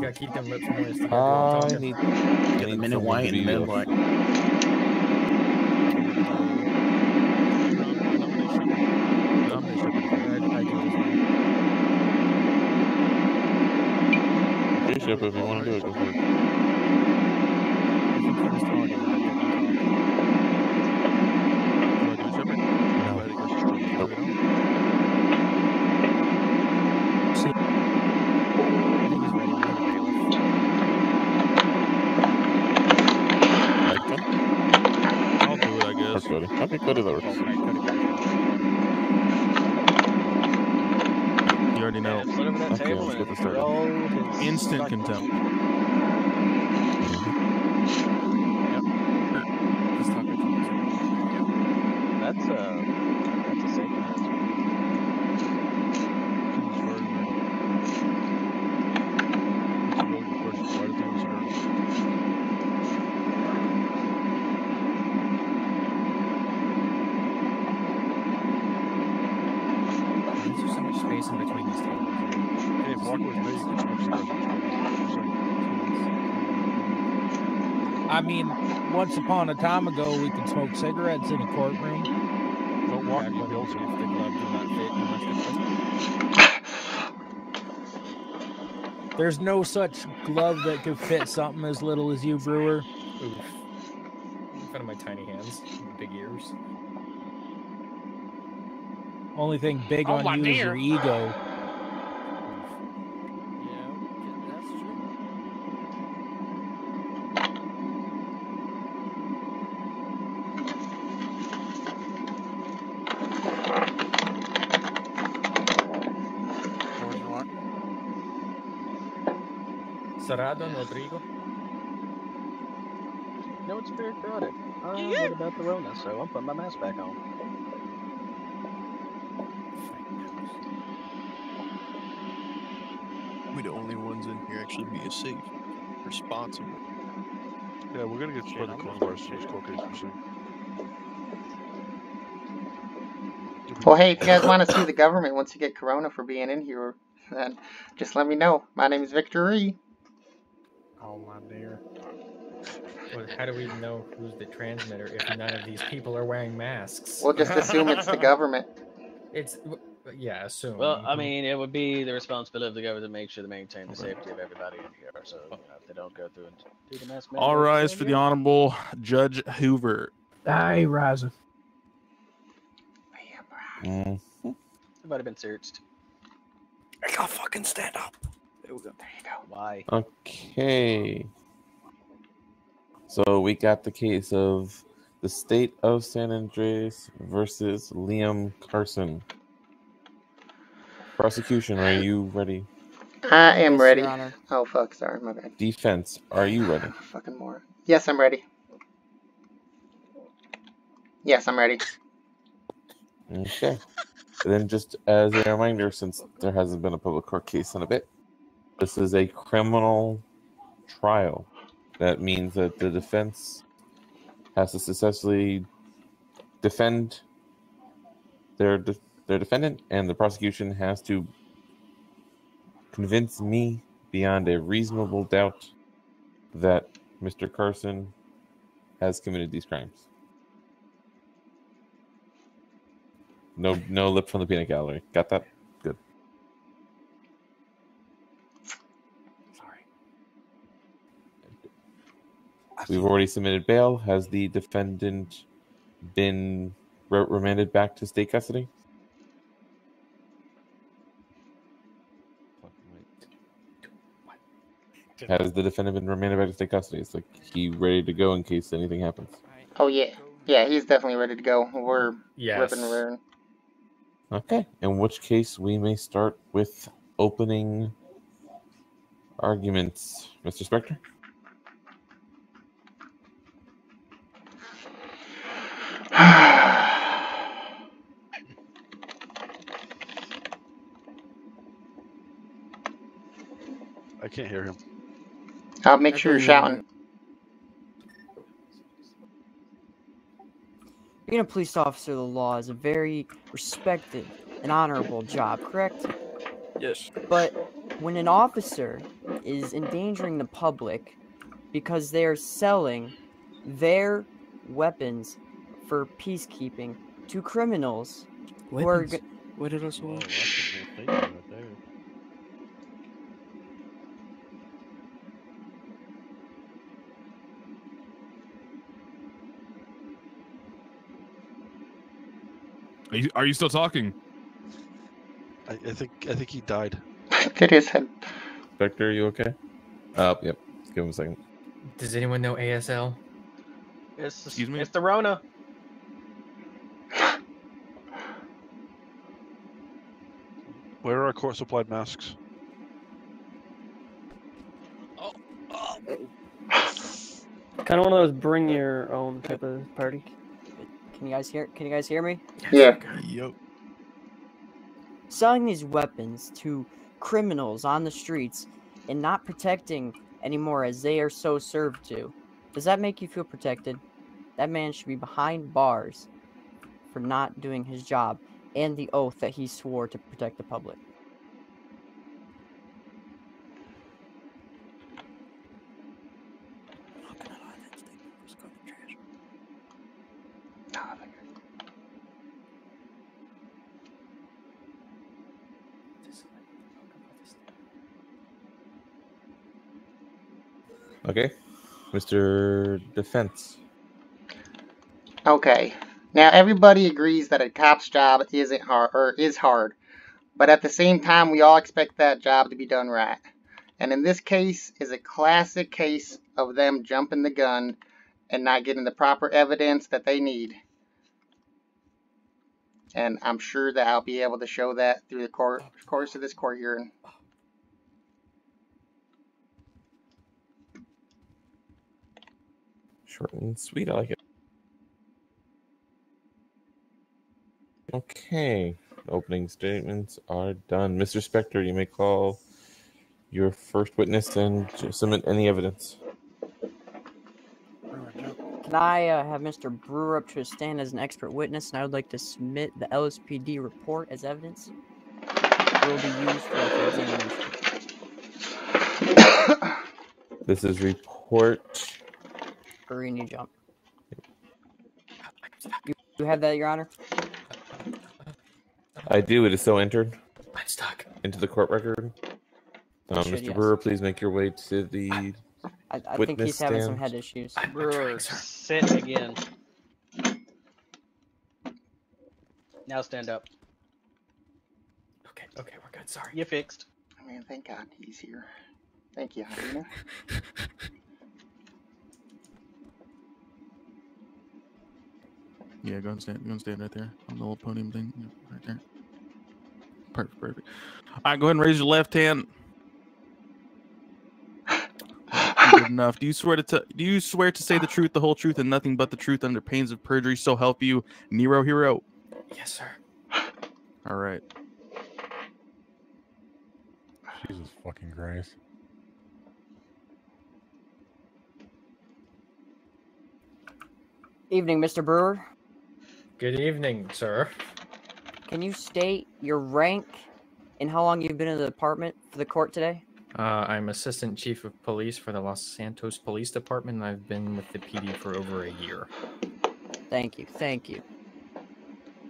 gotta keep them lips moist. You I gotta need the men in white and the men in black. Okay, Shep, if you want to do it, go for it. I'll do it, I guess. Cody. Okay, Cody, that works. You already know. Sit over that Okay, table let's get and this started. throw his Instant psychic. contempt. That's a safe one. There's just so much space in between these tables. Hey, if Walker was me, you could smoke cigars in this courtroom. I mean, once upon a time ago, we could smoke cigarettes in a courtroom. Don't walk, Back you when be able to. if the glove did not fit unless the person. There's no such glove that could fit something as little as you, Brewer. Oof. In front of my tiny hands, big ears. Only thing big Oh, on my you is your dear. ego. Yeah, that's true. Cerrado, no trigo. No, it's very crowded. I'm worried about the Rona, so I'm putting my mask back on. We the only ones in here actually being safe, responsible. Yeah, we're gonna get spread the coronavirus in this court case for soon. Well, hey, if you guys want to see the government once you get corona for being in here, then just let me know. My name is Victory. Oh my dear. Well, how do we know who's the transmitter if none of these people are wearing masks? We'll just assume it's the government. It's yeah, assume. Well, I mean, it would be the responsibility of the government to make sure to maintain the safety of everybody in here. So, if they don't go through and do the mask mandate, All rise for the Honorable Judge Hoover. Aye, rising. Everybody been searched. I gotta fucking stand up. There we go. There you go. Why? Okay. So we got the case of the state of San Andreas versus Liam Carson. Prosecution, are you ready? I am Yes, ready. Your Honor. Oh, fuck, sorry, my bad. Defense, are you ready? Fucking more. Yes, I'm ready. Yes, I'm ready. Okay. Then just as a reminder, since there hasn't been a public court case in a bit, this is a criminal trial. That means that the defense has to successfully defend their defendant, and the prosecution has to convince me beyond a reasonable doubt that Mr. Carson has committed these crimes. No lip from the peanut gallery. Got that? Good. Sorry. We've already submitted bail. Has the defendant been remanded back to state custody? Has the defendant been remanded back to state custody? It's like he ready to go in case anything happens. Oh, yeah. Yeah, he's definitely ready to go. We're Yes. ripping and rearing. Okay. In which case, we may start with opening arguments. Mr. Spector? I can't hear him. I'll make sure you're shouting. Being a police officer of the law is a very respected and honorable job, correct? Yes. But when an officer is endangering the public because they are selling their weapons for peacekeeping to criminals who are Weapons. What did I say? Whoa, that's a bold statement right there. Are you still talking? I think he died. Did his head. Spectre, are you okay? Yep. Give him a second. Does anyone know ASL? Excuse me? It's the Rona. Where are our court supplied masks? Kind of one of those bring your own type of party. Can you guys hear me? Yeah. Yep. Selling these weapons to criminals on the streets and not protecting anymore as they are so served to. Does that make you feel protected? That man should be behind bars for not doing his job and the oath that he swore to protect the public. Okay. Mr. Defense. Okay. Now everybody agrees that a cop's job isn't hard or is hard, but at the same time we all expect that job to be done right. And in this case is a classic case of them jumping the gun and not getting the proper evidence that they need. And I'm sure that I'll be able to show that through the course of this court hearing. Short and sweet, I like it. Okay. Opening statements are done. Mr. Spectre, you may call your first witness and submit any evidence. Can I have Mr. Brewer up to a stand as an expert witness, and I would like to submit the LSPD report as evidence. It will be used for the examination. This is report. Green, you jump. You have that, Your Honor? I do. It is so entered. I'm stuck. Into the court record. Mr. Yes. Brewer, please make your way to the I think witness he's having some stand. head issues. Brewer, sit again. Now stand up. Okay, we're good. Sorry. You fixed. I mean, thank God he's here. Thank you, Helena. Yeah, go and stand right there on the little podium thing. Yeah, right there. Perfect. All right, go ahead and raise your left hand. Good enough. Do you swear to say the truth, the whole truth, and nothing but the truth under pains of perjury? So help you, Nero Hero. Yes, sir. All right. Jesus fucking Christ. Evening, Mr. Brewer. Good evening, sir. Can you state your rank and how long you've been in the department for the court today? I'm Assistant Chief of Police for the Los Santos Police Department, and I've been with the PD for over a year. Thank you.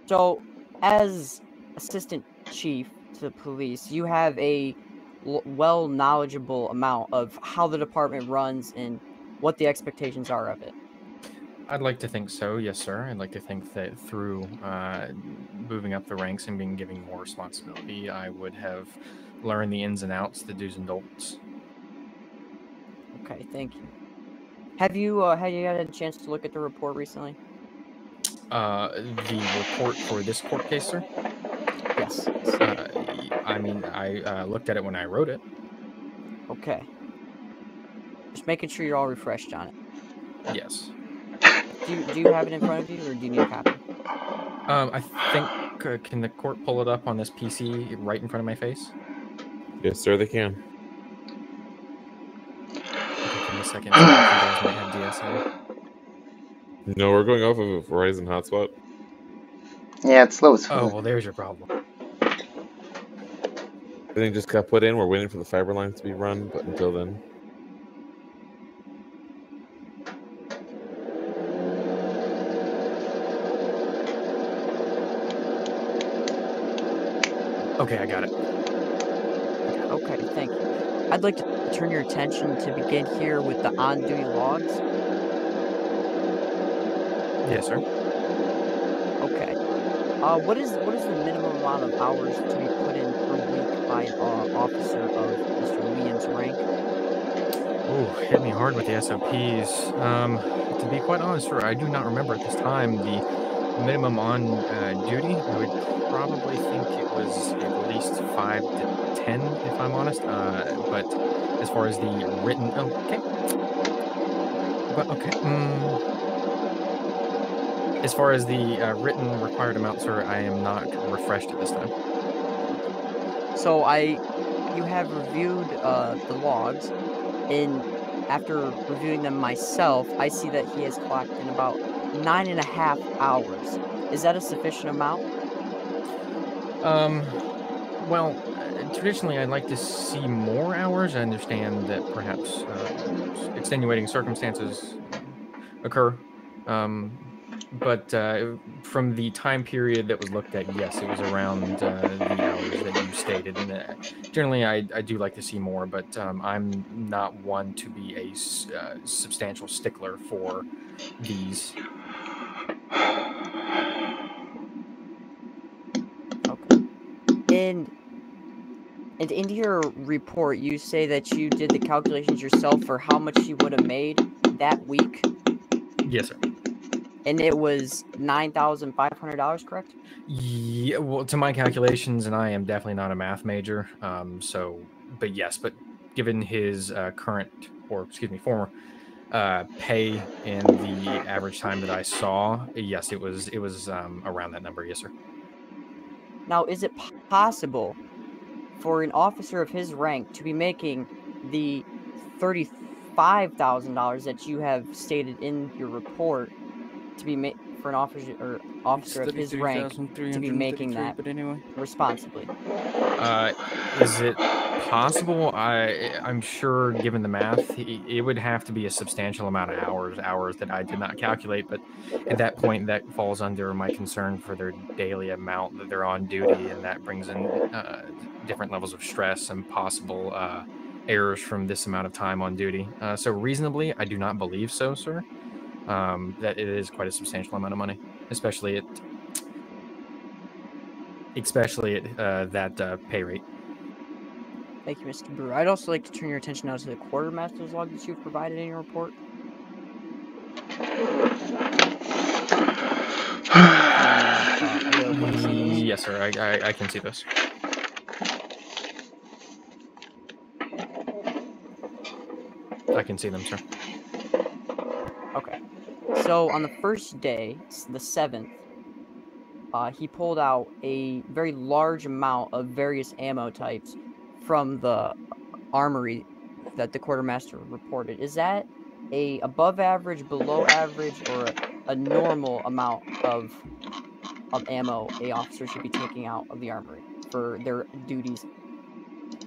So, as Assistant Chief to the police, you have a knowledgeable amount of how the department runs and what the expectations are of it. I'd like to think so, yes, sir. I'd like to think that through moving up the ranks and being given more responsibility, I would have learned the ins and outs, the do's and don'ts. Okay, thank you. Have you had a chance to look at the report recently? The report for this court case, sir? Yes. I looked at it when I wrote it. Okay. Just making sure you're all refreshed on it. Yes. Do you have it in front of you, or do you need a copy? I think, can the court pull it up on this PC right in front of my face? Yes, sir, they can. Okay, give me a second. So you guys might have DSL. No, we're going off of a Verizon hotspot. Yeah, it's slow as fuck. Oh, well, there's your problem. Everything just got put in. We're waiting for the fiber lines to be run, but until then. Okay, I got it. Okay, thank you. I'd like to turn your attention to begin here with the on-duty logs. Yes, sir. Okay. What is the minimum amount of hours to be put in per week by an officer of Mr. Lian's rank? Oh, hit me hard with the SOPs. To be quite honest, sir, I do not remember at this time the minimum on duty. I would probably think it was at least 5 to 10, if I'm honest. But as far as the written, okay. But okay. As far as the written required amount, sir, I am not refreshed at this time. So you have reviewed the logs, and after reviewing them myself, I see that he has clocked in about 9.5 hours. Is that a sufficient amount? Well, traditionally, I'd like to see more hours. I understand that perhaps extenuating circumstances occur. But from the time period that was looked at, yes, it was around the hours that you stated. And generally, I do like to see more, but I'm not one to be a substantial stickler for these. Okay. And in your report, you say that you did the calculations yourself for how much you would have made that week? Yes, sir. And it was $9,500, correct? Yeah, well, to my calculations, and I am definitely not a math major, but yes, but given his former pay and the average time that I saw, yes, it was around that number, yes, sir. Now, is it possible for an officer of his rank to be making the $35,000 that you have stated in your report to be for an officer of his rank to be making that responsibly? Is it possible? I'm sure, given the math, it would have to be a substantial amount of hours that I did not calculate. But at that point, that falls under my concern for their daily amount that they're on duty, and that brings in different levels of stress and possible errors from this amount of time on duty. So reasonably, I do not believe so, sir. That it is quite a substantial amount of money, especially at that pay rate. Thank you, Mr. Brewer. I'd also like to turn your attention now to the quartermaster's log that you've provided in your report. Yes, sir. I can see this. I can see them, sir. Okay. So on the first day, the 7th, he pulled out a very large amount of various ammo types from the armory that the quartermaster reported. Is that a above average, below average, or a normal amount of ammo a officer should be taking out of the armory for their duties?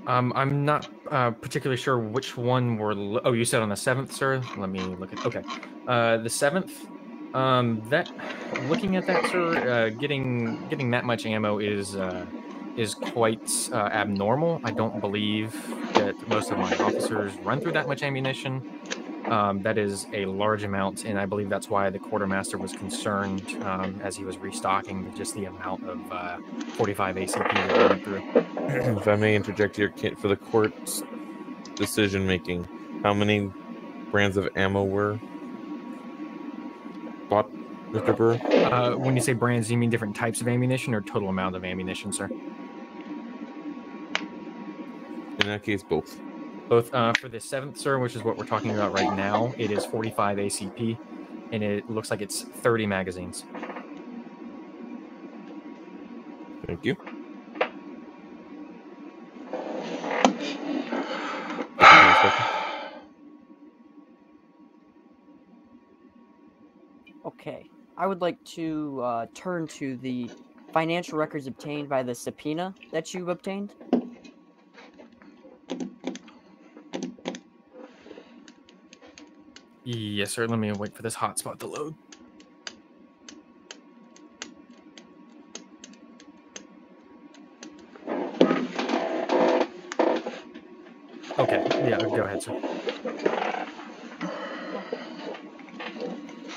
I'm not particularly sure which one were. Oh, you said on the 7th, sir. Let me look at. Okay, the 7th. That looking at that, sir, getting that much ammo is quite abnormal. I don't believe that most of my officers run through that much ammunition. That is a large amount, and I believe that's why the quartermaster was concerned as he was restocking with just the amount of 45 ACP that we went through. If I may interject here, for the court's decision making, how many brands of ammo were bought, Mr. Brewer? When you say brands, do you mean different types of ammunition or total amount of ammunition, sir? In that case, both. Both. For the 7th, sir, which is what we're talking about right now, it is 45 ACP, and it looks like it's 30 magazines. Thank you. Okay. I would like to turn to the financial records obtained by the subpoena that you obtained. Yes, sir. Let me wait for this hotspot to load. Okay. Yeah, go ahead, sir.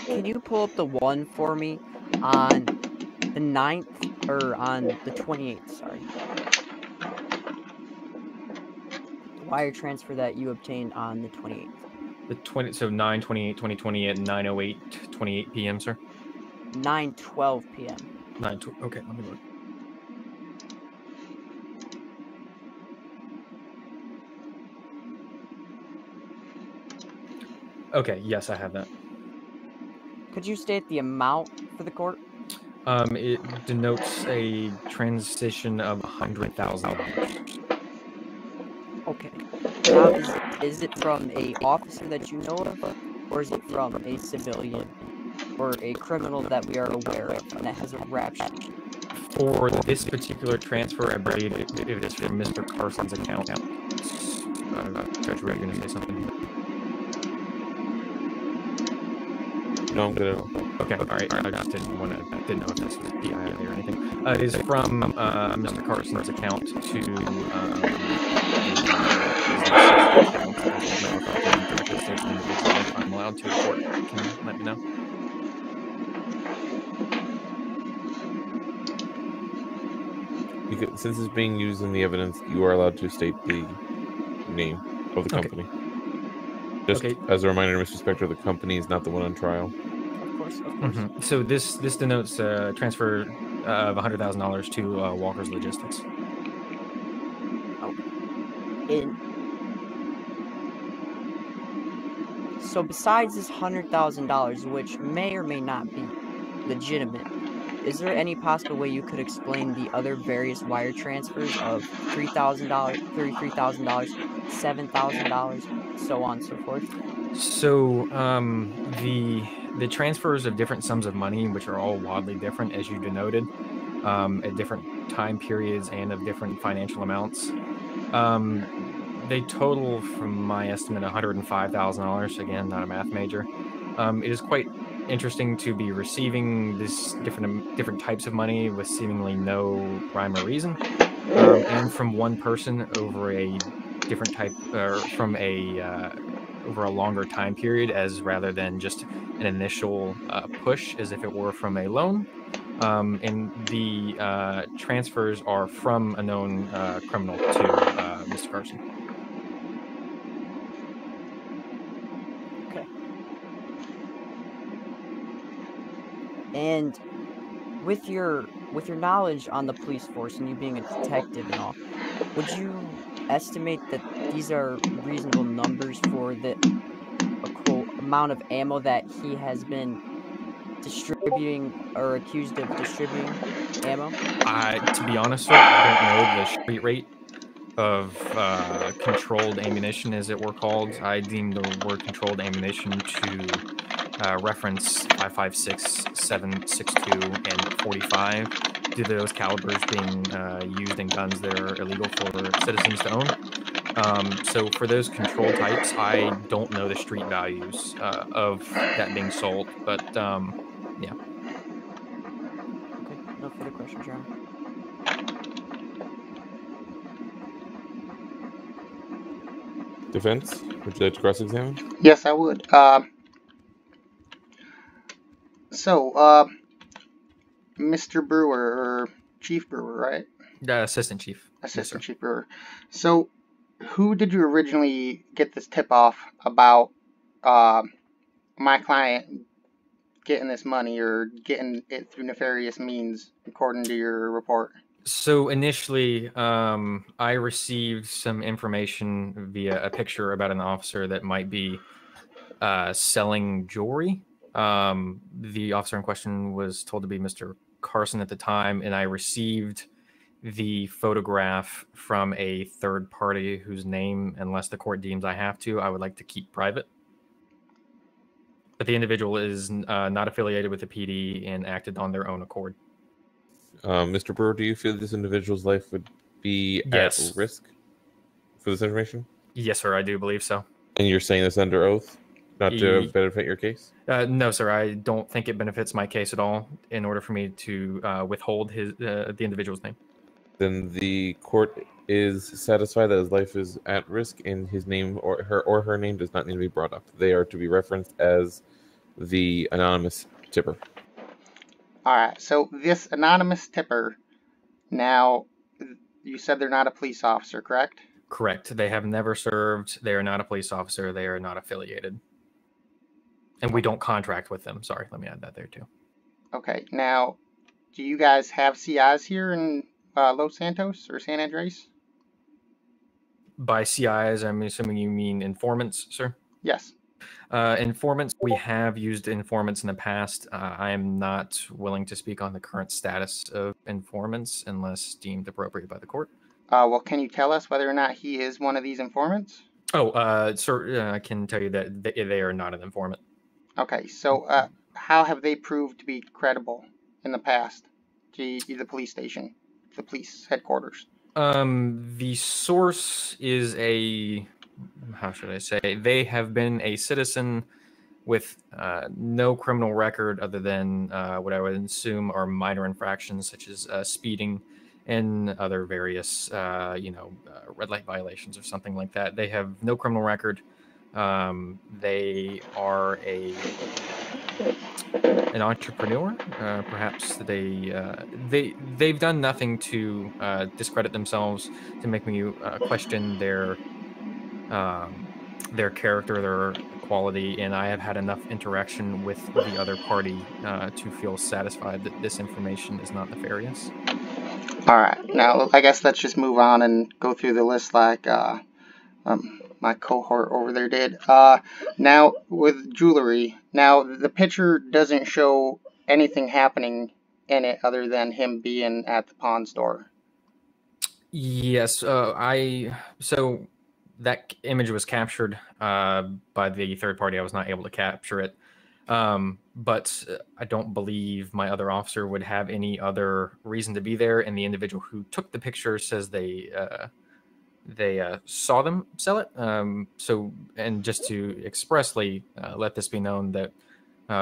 Can you pull up the one for me on the 9th, or on the 28th, sorry. The wire transfer that you obtained on the 28th. So 9/28/2020 at 9:08:28 p.m., sir. 9:12 p.m. Okay, let me look. Okay, yes, I have that. Could you state the amount for the court? It denotes a transition of $100,000. Okay. Now, is it from a officer that you know of, or is it from a civilian, or a criminal that we are aware of and that has a rap sheet? For this particular transfer, I believe it is from Mr. Carson's account. Judge, were you going to say something? No, I'm good. Okay, all right. I just didn't know if this was PII or anything. It is from Mr. Carson's account to the business account. I don't know if I can directly state the individual. If I'm allowed to, the court can let me know. Because, since it's being used in the evidence, you are allowed to state the name of the company. Just as a reminder, Mr. Spector, the company is not the one on trial. Of course. Mm-hmm. So this denotes a transfer of $100,000 to Walker's Logistics. So besides this $100,000, which may or may not be legitimate, is there any possible way you could explain the other various wire transfers of $3,000, $33,000, $7,000, so on and so forth? So the transfers of different sums of money, which are all wildly different, as you denoted, at different time periods and of different financial amounts, they total, from my estimate, $105,000. Again, not a math major. It is quite interesting to be receiving this different types of money with seemingly no rhyme or reason, and from one person over a different type, or from a over a longer time period, as rather than just an initial push, as if it were from a loan. And the transfers are from a known criminal to Mr. Carson. Okay. And with your knowledge on the police force and you being a detective and all, would you estimate that these are reasonable numbers for the amount of ammo that he has been distributing or accused of distributing ammo? To be honest, sir, I don't know the street rate of controlled ammunition, as it were called. I deem the word controlled ammunition to reference 5.56, 7.62, and 45, due to those calibers being used in guns that are illegal for citizens to own. So for those control types, I don't know the street values of that being sold, but yeah. Okay, no further questions, Your Honor. Defense, would you like to cross-examine? Yes, I would. Mr. Brewer, or Chief Brewer, right? Assistant Chief. Assistant Chief Brewer. So, who did you originally get this tip-off about my client getting this money, or getting it through nefarious means, according to your report? So initially, I received some information via a picture about an officer that might be selling jewelry. The officer in question was told to be Mr. Carson at the time, and I received the photograph from a third party whose name, unless the court deems I have to, I would like to keep private. But the individual is not affiliated with the PD and acted on their own accord. Mr. Brewer, do you feel this individual's life would be at risk for this information? Yes, sir, I do believe so. And you're saying this under oath? Not to benefit your case? No, sir. I don't think it benefits my case at all in order for me to withhold the individual's name. Then the court is satisfied that his life is at risk and his name or her name does not need to be brought up. They are to be referenced as the anonymous tipper. All right. So this anonymous tipper, now, you said they're not a police officer, correct? Correct. They have never served. They are not a police officer. They are not affiliated. And we don't contract with them. Sorry, let me add that there too. Okay. Now, do you guys have CIs here in Los Santos or San Andres? By CIs, I'm assuming you mean informants, sir? Yes. Informants, we have used informants in the past. I am not willing to speak on the current status of informants unless deemed appropriate by the court. Well, can you tell us whether or not he is one of these informants? Oh, sir, I can tell you that they are not an informant. Okay, so how have they proved to be credible in the past to the police station, the police headquarters? The source is how should I say? They have been a citizen with no criminal record other than what I would assume are minor infractions such as speeding and other various, red light violations or something like that. They have no criminal record. They are an entrepreneur. Perhaps they've done nothing to discredit themselves, to make me question their character, their quality, and I have had enough interaction with the other party to feel satisfied that this information is not nefarious. All right, now I guess let's just move on and go through the list like my cohort over there did. Now with jewelry, now the picture doesn't show anything happening in it other than him being at the pawn store. Yes, so that image was captured by the third party. I was not able to capture it. But I don't believe my other officer would have any other reason to be there. And the individual who took the picture says they saw them sell it. And just to expressly let this be known that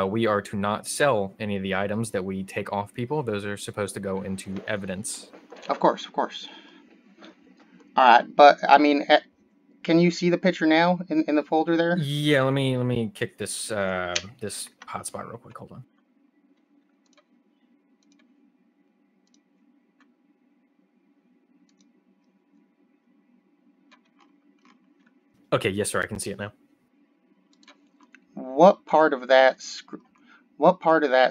we are to not sell any of the items that we take off people. Those are supposed to go into evidence. Of course, of course. All right, but I mean, can you see the picture now in the folder there? Yeah, let me kick this this hotspot real quick. Hold on. Okay, yes, sir. I can see it now. What part of that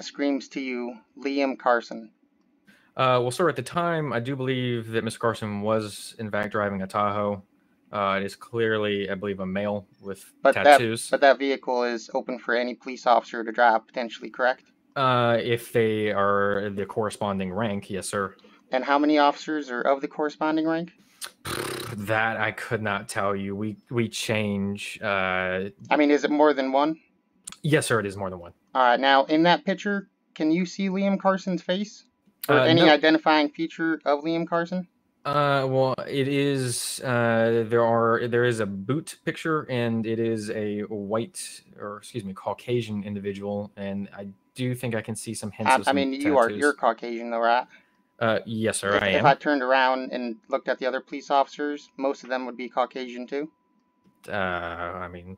screams to you, Liam Carson? Well, sir, at the time, I do believe that Mr. Carson was in fact driving a Tahoe. It is clearly, I believe, a male with tattoos. But that vehicle is open for any police officer to drive, potentially, correct? If they are the corresponding rank, yes, sir. And how many officers are of the corresponding rank? That I could not tell you. We change. I mean, is it more than one? Yes, sir. It is more than one. All right. Now, in that picture, can you see Liam Carson's face or any no. identifying feature of Liam Carson? Well, it is. There is a boot picture, and it is a white, or excuse me, Caucasian individual, and I do think I can see some hints of some tattoos. You're Caucasian, though, right? Yes, sir. I am. If I turned around and looked at the other police officers, most of them would be Caucasian too. I mean.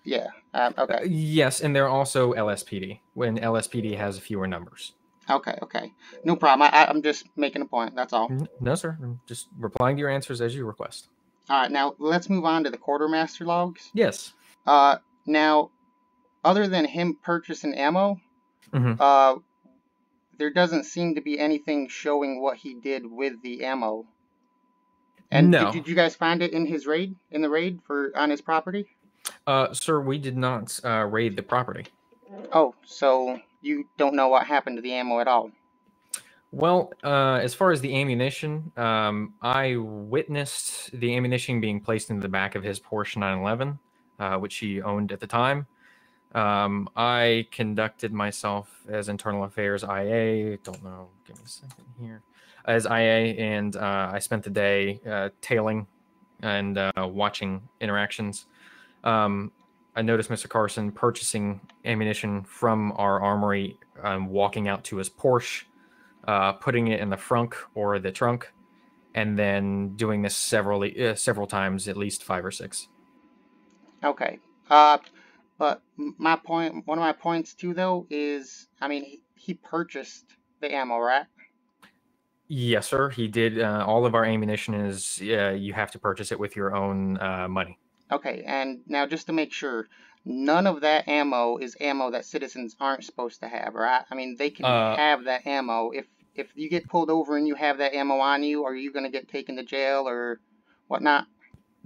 Yeah. Okay. Yes, and they're also LSPD. When LSPD has fewer numbers. Okay. No problem. I'm just making a point. That's all. No, sir. I'm just replying to your answers as you request. All right. Now let's move on to the quartermaster logs. Yes. Now, other than him purchasing ammo, there doesn't seem to be anything showing what he did with the ammo. And no. Did you guys find it in his raid? In the raid on his property? Sir, we did not raid the property. Oh, so you don't know what happened to the ammo at all? Well, as far as the ammunition, I witnessed the ammunition being placed into the back of his Porsche 911, which he owned at the time. I conducted myself as internal affairs IA. Don't know. Give me a second here. As IA, and I spent the day tailing and watching interactions. I noticed Mr. Carson purchasing ammunition from our armory, walking out to his Porsche, putting it in the frunk or the trunk, and then doing this several times, at least 5 or 6. Okay. But my point, one of my points too, though, is, I mean, he purchased the ammo, right? Yes, sir. He did. All of our ammunition is you have to purchase it with your own money. Okay, and now just to make sure, none of that ammo is ammo that citizens aren't supposed to have, right? I mean, they can have that ammo. If you get pulled over and you have that ammo on you, are you going to get taken to jail or whatnot?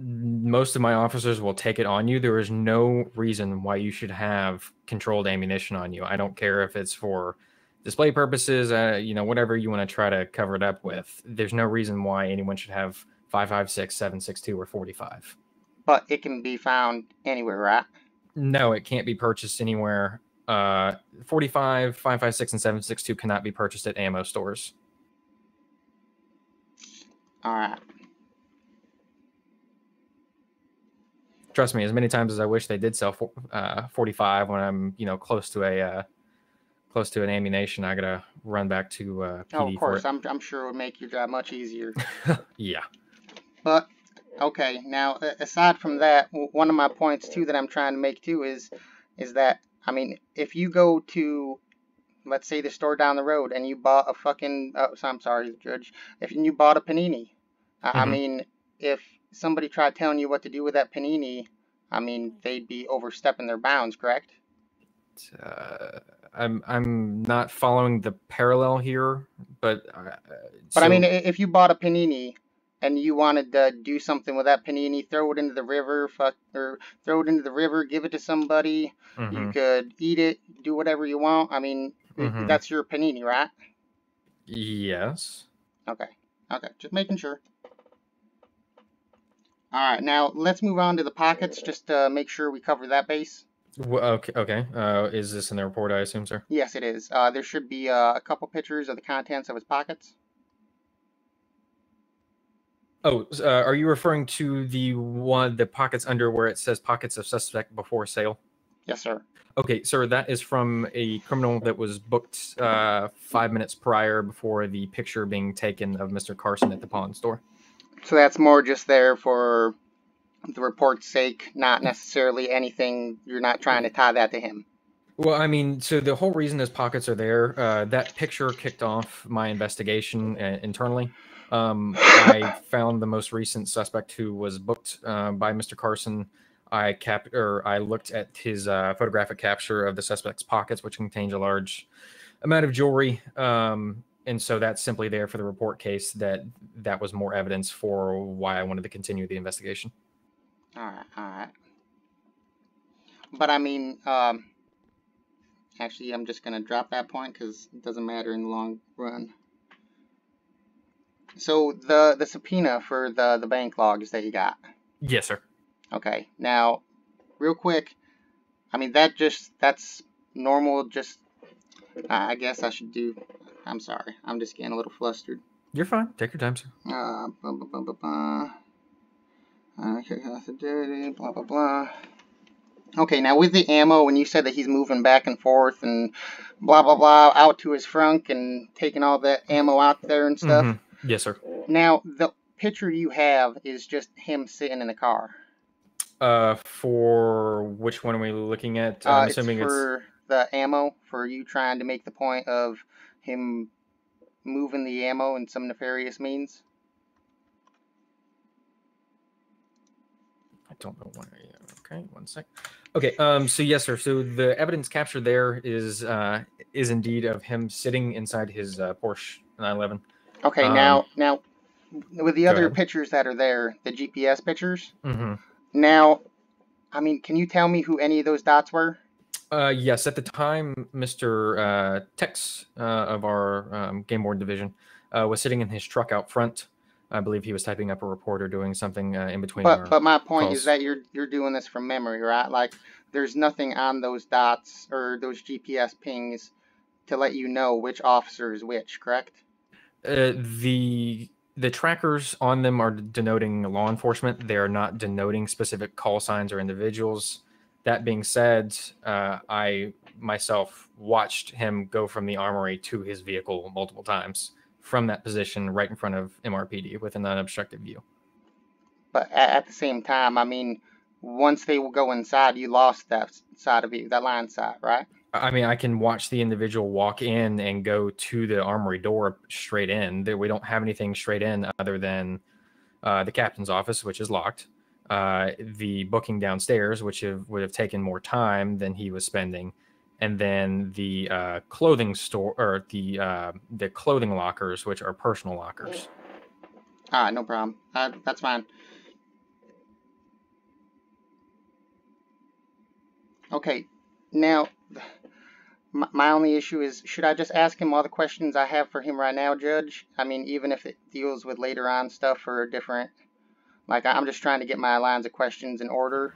Most of my officers will take it on you. There is no reason why you should have controlled ammunition on you. I don't care if it's for display purposes, whatever you want to try to cover it up with. There's no reason why anyone should have 5.56, 7.62, or 45. But it can be found anywhere, right? No, it can't be purchased anywhere. 45, 5.56, and 7.62 cannot be purchased at ammo stores. All right. Trust me, as many times as I wish they did sell 45 when I'm, close to an ammunition, I gotta run back to PD. Oh, of course. For it. I'm sure it would make your job much easier. Yeah. But okay, now aside from that, one of my points too that I'm trying to make too is that, I mean, if you go to, let's say, the store down the road and you bought a fucking, I'm sorry, Judge, if you bought a panini, I mean, if somebody tried telling you what to do with that panini, I mean, they'd be overstepping their bounds, correct? I'm not following the parallel here, but I mean, if you bought a panini and you wanted to do something with that panini, throw it into the river, throw it into the river, give it to somebody, you could eat it, do whatever you want. I mean, that's your panini, right? Yes. Okay, just making sure. All right, now let's move on to the pockets, just to make sure we cover that base. Well, okay. Is this in the report, I assume, sir? Yes, it is. There should be a couple pictures of the contents of his pockets. Oh, are you referring to the pockets under where it says pockets of suspect before sale? Yes, sir. Okay, sir, that is from a criminal that was booked 5 minutes prior before the picture being taken of Mr. Carson at the pawn store. So that's more just there for the report's sake, not necessarily anything, you're not trying to tie that to him. Well, I mean, so the whole reason his pockets are there, that picture kicked off my investigation internally. I found the most recent suspect who was booked by Mr. Carson. I looked at his photographic capture of the suspect's pockets, which contains a large amount of jewelry. And so that's simply there for the report case that was more evidence for why I wanted to continue the investigation. All right. But I mean, actually, I'm just going to drop that point because it doesn't matter in the long run. So the subpoena for the bank logs that you got. Yes, sir. Okay. Now, real quick, I mean, that's normal. Just, I guess I should do. I'm sorry. I'm just getting a little flustered. You're fine. Take your time, sir. Blah, blah, blah. Okay, now with the ammo, when you said that he's moving back and forth and blah, blah, blah, out to his frunk and taking all that ammo out there and stuff. Yes, sir. Now, the picture you have is just him sitting in the car. For which one are we looking at? I'm assuming it's for the ammo, for you trying to make the point of him moving the ammo in some nefarious means. I don't know why. Okay, one sec. Okay, so yes, sir. So the evidence captured there is indeed of him sitting inside his Porsche 911. Okay, now with the other pictures that are there, the GPS pictures. Now, I mean, can you tell me who any of those dots were? Yes, at the time, Mr. Tex of our game board division was sitting in his truck out front. I believe he was typing up a report or doing something in between. But my point is that you're doing this from memory, right? Like, there's nothing on those dots or those GPS pings to let you know which officer is which, correct? The trackers on them are denoting law enforcement. They are not denoting specific call signs or individuals. That being said, I myself watched him go from the armory to his vehicle multiple times from that position right in front of MRPD with an unobstructed view. But at the same time, I mean, once they will go inside, you lost that side of you, that line side, right? I mean, I can watch the individual walk in and go to the armory door straight in. We don't have anything straight in other than the captain's office, which is locked. The booking downstairs, which would have taken more time than he was spending, and then the clothing store or the clothing lockers, which are personal lockers. All right, no problem. That's fine. Okay, now my only issue is, should I just ask him all the questions I have for him right now, Judge? I mean, even if it deals with later on stuff or different, like I'm just trying to get my lines of questions in order.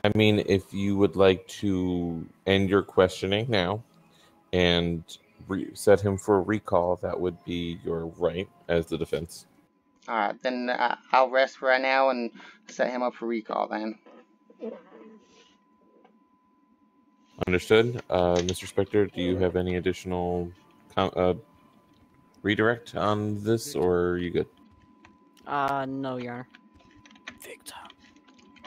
I mean, if you would like to end your questioning now and set him for a recall, that would be your right as the defense. All right, then I'll rest for right now and set him up for recall then. Understood. Mr. Spectre, do you have any additional redirect on this, or are you good? No, Your Honor. Victor.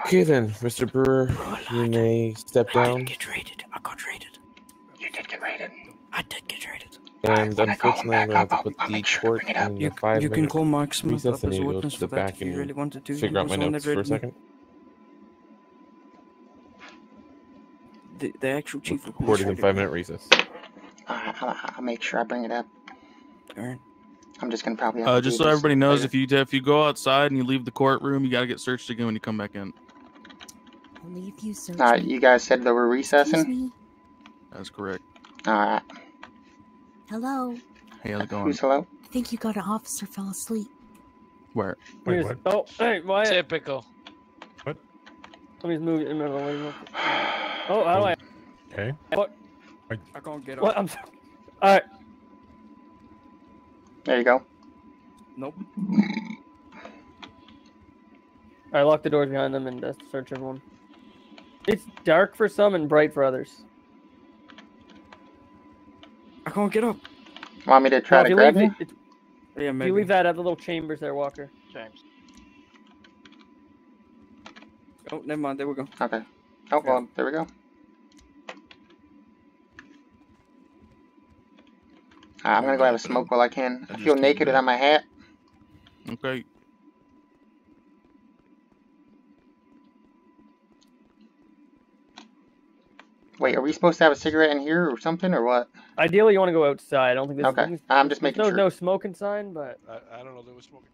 Okay then, Mr. Brewer, you may step down. I did get raided. I got raided. You did get raided. I did get raided. And unfortunately, I'm going to have to put the court in the 5-minute You can call Mark Smith recess. up I as need a to go witness to for the that back if you and really wanted to. figure out my notes for a second. The actual chief of Court is in police. 5-minute recess. I'll make sure I bring it up. All right. I'm just gonna probably have to Just do so this everybody knows, later. if you go outside and you leave the courtroom, you got to get searched again when you come back in. Only if you search All right, me. you guys said they were Excuse recessing? me. That's correct. All right. Hello. Hey, how's it going? Who's hello? I think you got an officer fell asleep. Where? Wait, what? Oh, hey, Wyatt. Typical. What? Somebody's moving. Oh, how do I? Okay. What? I can't get up. What? I'm sorry. All right. There you go. Nope. All right, lock the doors behind them and search everyone. It's dark for some and bright for others. I can't get up. Want me to try Well, to if you grab leave you? Yeah, Yeah, if maybe. you leave that at the little chambers there, Walker. James. Oh, never mind. There we go. Okay. Oh, well, there we go. I'm gonna go have a smoke while I can. I feel naked without my hat. Okay. Wait, are we supposed to have a cigarette in here or something, or what? Ideally, you want to go outside. I don't think this. Okay, I'm just making sure. No smoking sign, but I don't know. There was smoking.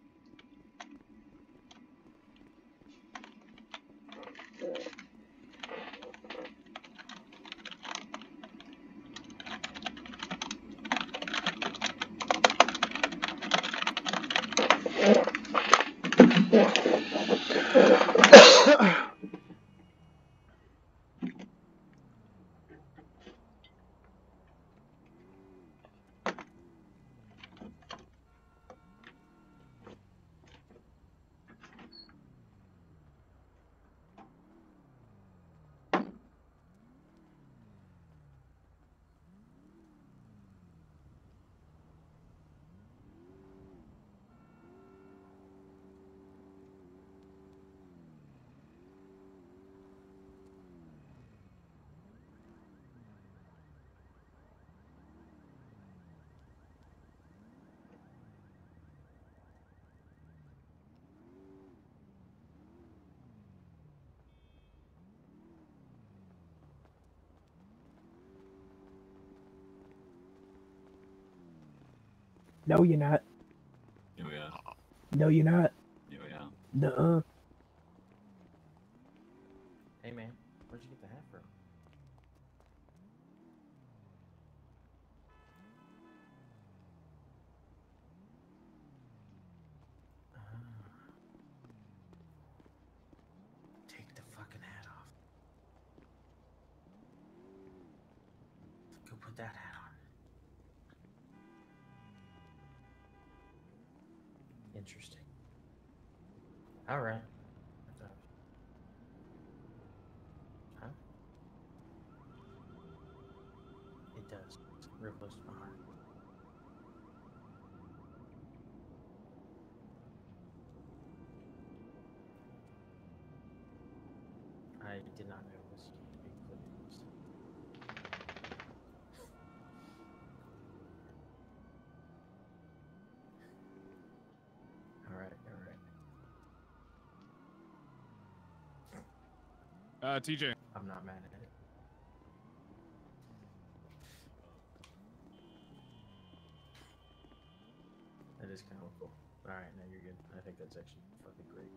No, you're not. Oh yeah. No, you're not. Oh yeah. Nuh-uh. Hey man, where'd you get the hat from? Take the fucking hat off. Go put that hat on. Interesting. All right. Huh? does. Real close to my heart. I did not know this would be clippings. All right. TJ. I'm not mad at it. That is kind of cool. All right, now you're good. I think that's actually fucking great.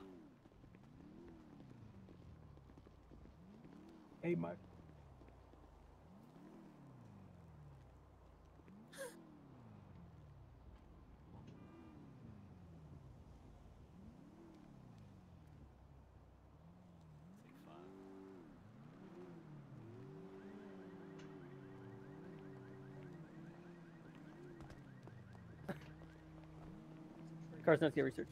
Hey, Mike. Carson, let's get research.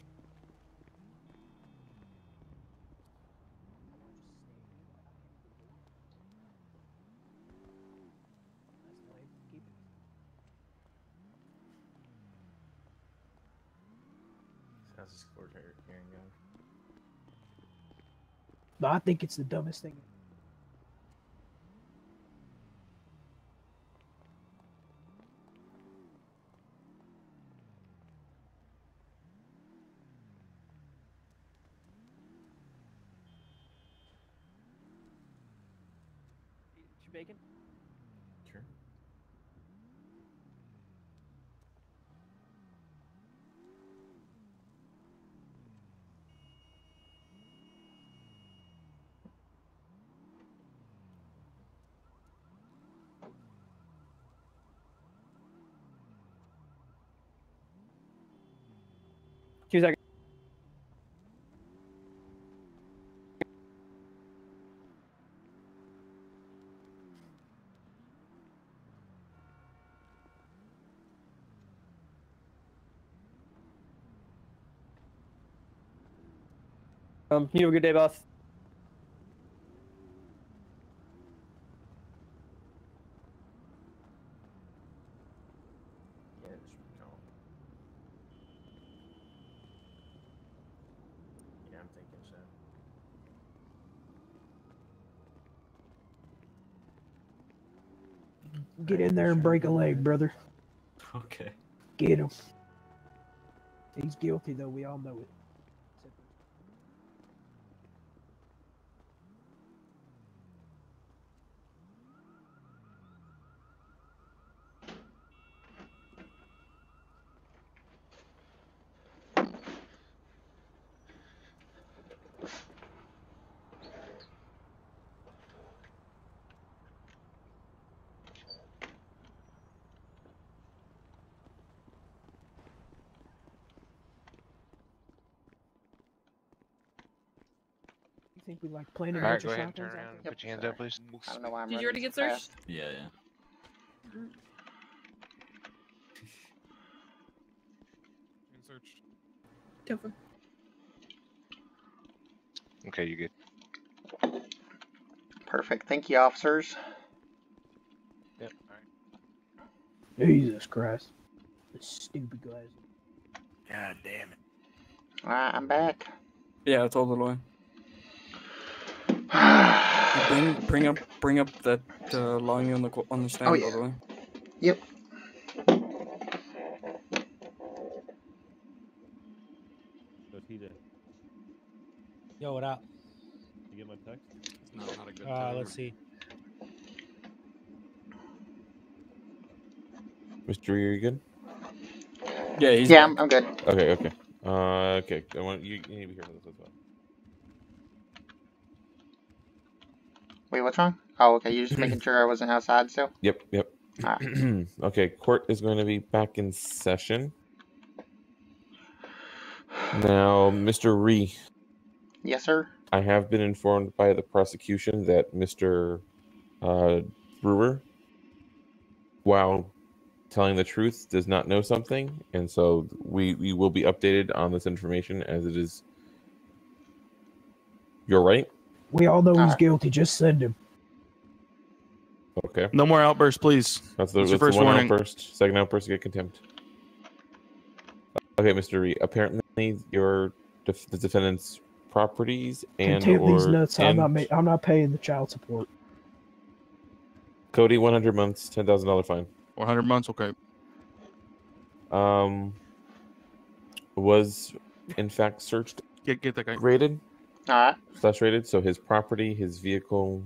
How's the score hearing going? No, I think it's the dumbest thing. Bacon? Sure. Two seconds. You have a good day, boss. Yeah, it should be calm. Yeah, I'm thinking so. Get in there and break a leg, brother. Okay. Get him. He's guilty, though. We all know it. You think we like playing a All right, bunch go of ahead and shotguns turn out around and there? put your hands up, please. I don't know why I'm Did you already running get so fast. searched? Yeah. Search. Tofu. Okay, you good. Perfect. Thank you, officers. Yep. All right. Jesus Christ. The stupid glasses. God damn it. Alright, I'm back. Yeah, it's all the way. Bring up that line on the stand, Oh, yeah. by the way. Yep. So TJ, Yo, what up? you get my text? No, not a good time. Let's see. Mr. Ree, are you good? Yeah, he's Yeah, back. I'm good. Okay, okay. Okay. I want you need to be here for this as well. Wait, what's wrong? Oh, okay. You're just making sure I wasn't outside still? Yep. Alright. Okay, court is going to be back in session. Now, Mr. Ree. Yes, sir. I have been informed by the prosecution that Mr. Brewer, while telling the truth, does not know something, and so we will be updated on this information as it is. You're right. We all know he's Alright. guilty. Just send him. Okay. No more outbursts, please. That's your the first one warning. outburst. Second outburst, you get contempt. Okay, Mr. Reed. Apparently, the defendant's properties and Take these or nuts. and I'm not paying the child support. Cody, 100 months, $10,000 fine. 100 months, okay. Was in fact searched. Get that guy. Rated. Alright. / rated. So his property, his vehicle,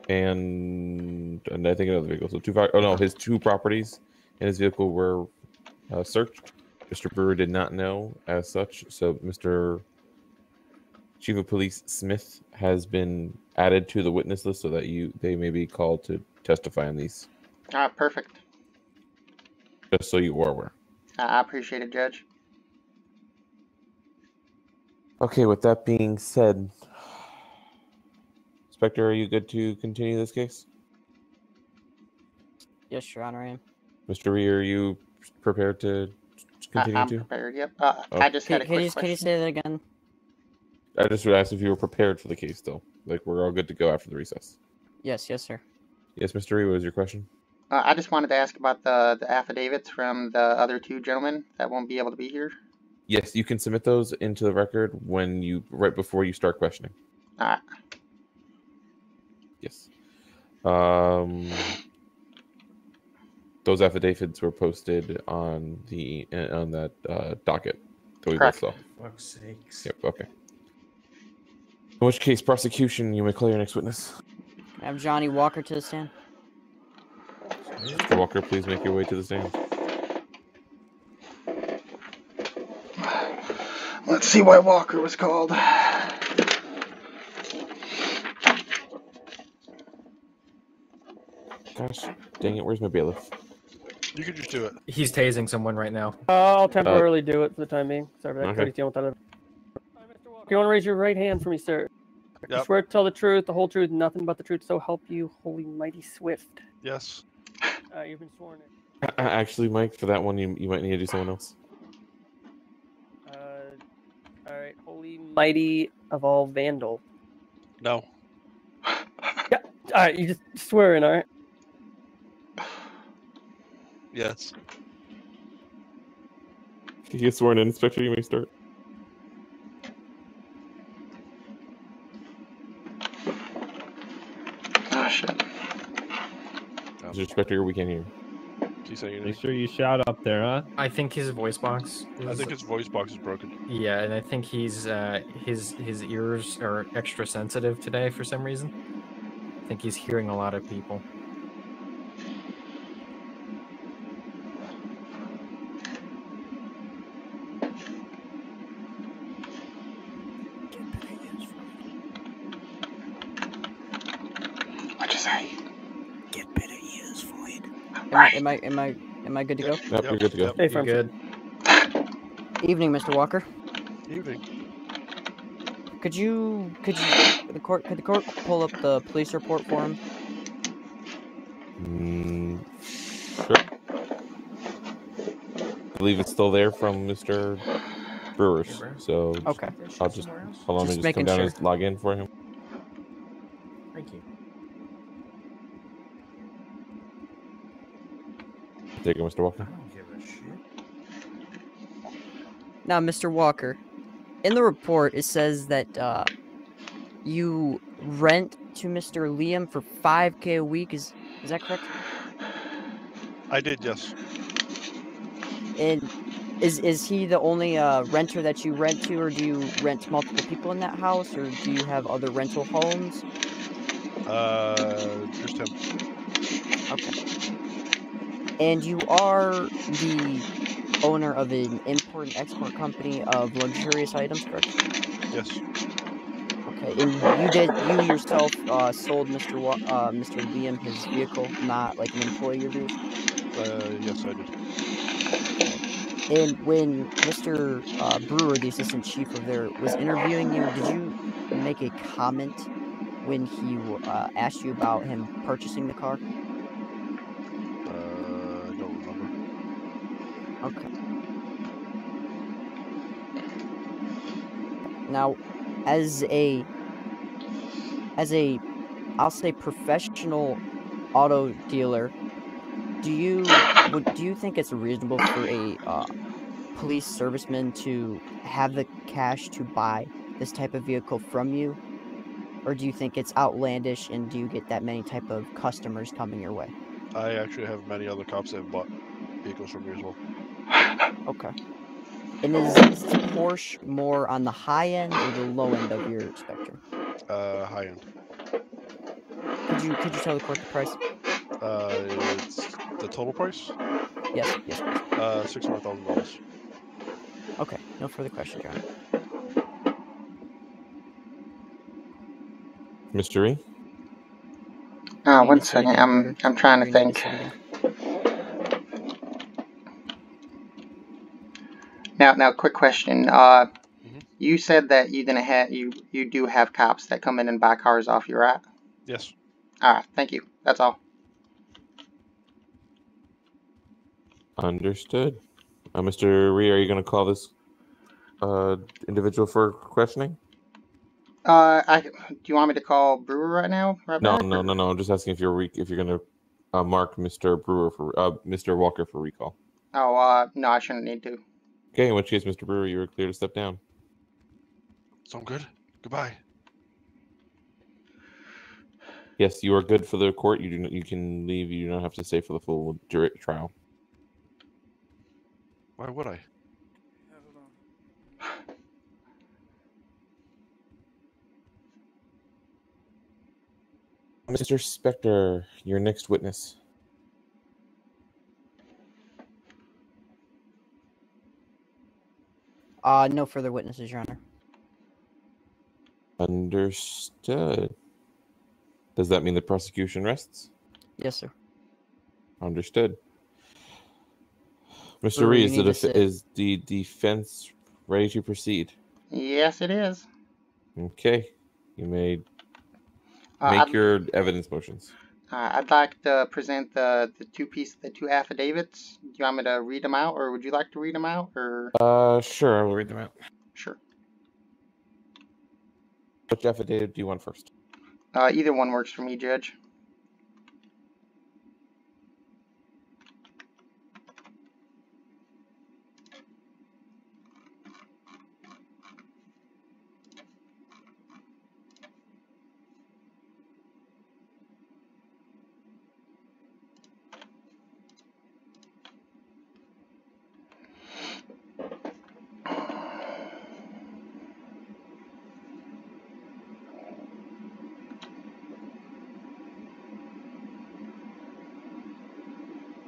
and I think another vehicle. So his 2 properties and his vehicle were searched. Mr. Brewer did not know as such. So Mr. Chief of Police Smith has been added to the witness list so that they may be called to testify on these. Alright, perfect. Just so you are aware. I appreciate it, Judge. Okay, with that being said, Inspector, are you good to continue this case? Yes, Your Honor, I am. Mr. Ree, are you prepared to continue I'm to? prepared, yep. I just had a quick question. Can you say that again? I just would ask if you were prepared for the case, though. Like, we're all good to go after the recess. Yes, sir. Yes, Mr. Ree, what was your question? I just wanted to ask about the affidavits from the other 2 gentlemen that won't be able to be here. Yes, you can submit those into the record right before you start questioning. Alright. Yes. Those affidavits were posted on that docket that we both saw. Fuck's sakes. Yep. Okay. In which case, prosecution, you may call your next witness. I have Johnny Walker to the stand. Mr. Walker, please make your way to the stand. Let's see why Walker was called. Gosh, dang it, where's my bailiff? You could just do it. He's tasing someone right now. I'll temporarily do it for the time being. Sorry for that. Okay. Cody's dealing with that. You want to raise your right hand for me, sir? You Yep. swear to tell the truth, the whole truth, nothing but the truth, so help you, holy mighty swift. Yes. You've been sworn in. Actually, Mike, for that one, you might need to do someone else. All right, holy mighty of all vandal. No. Yeah. All right, you just swear in, all right? Yes. If you get sworn in, Inspector, you may start. Oh, shit. Mr. Inspector, we can't hear you. Make sure you shout up there, huh? I think his voice box. I think his voice box is broken. Yeah, and I think he's his ears are extra sensitive today for some reason. I think he's hearing a lot of people. What'd you say? Get better use for it. Am I good to go? Yep, you're good to go. Hey, You're good. Evening, Mr. Walker. Evening. Could the court pull up the police report for him? Sure. I believe it's still there from Mr. Brewer's. So Okay. I'll just hold on Just and just making come down sure. and log in for him. Thank you. There you go, Mr. Walker. I don't give a shit. Now, Mr. Walker, in the report it says that you rent to Mr. Liam for $5,000 a week. Is that correct? I did, yes. And is he the only renter that you rent to, or do you rent to multiple people in that house, or do you have other rental homes? Just him. Okay. And you are the owner of an import and export company of luxurious items, correct? Yes. Okay, and you yourself sold Mr. Liam his vehicle, not like an employee of yours? Yes, I did. And when Mr. Brewer, the assistant chief of there, was interviewing you, did you make a comment when he asked you about him purchasing the car? I don't remember. Okay. Now, as a I'll say professional auto dealer, do you think it's reasonable for a police serviceman to have the cash to buy this type of vehicle from you? Or do you think it's outlandish, and do you get that many type of customers coming your way? I actually have many other cops that have bought vehicles from me as well. Okay. And is this Porsche more on the high end or the low end of your spectrum? High end. Could you tell the court the price? It's the total price. Yes, yes, please. $600,000. Okay, no further questions, Your Honor. Mr. Ree? One second. I'm trying to think. Now, quick question. You said that you didn't have you do have cops that come in and buy cars off you, right? Yes. All right. Thank you. That's all. Understood. Mr. Ree, are you going to call this individual for questioning? Do you want me to call Brewer right now? Right No, back, no, or- no, no. I'm just asking if you're going to mark Mr. Brewer for Mr. Walker for recall. Oh, no, I shouldn't need to. Okay, in which case, Mr. Brewer, you are clear to step down. Sound good? Goodbye. Yes, you are good for the court. You can leave. You don't have to stay for the full trial. Why would I? Mr. Spector, your next witness. No further witnesses, Your Honor. Understood. Does that mean the prosecution rests? Yes, sir. Understood. Mr. Brewer, Ree, you need to sit. is the defense ready to proceed? Yes, it is. Okay. You may I'd- make your evidence motions. I'd like to present the two affidavits. Do you want me to read them out, or would you like to read them out, or? Sure, I will read them out. Sure. Which affidavit do you want first? Either one works for me, Judge.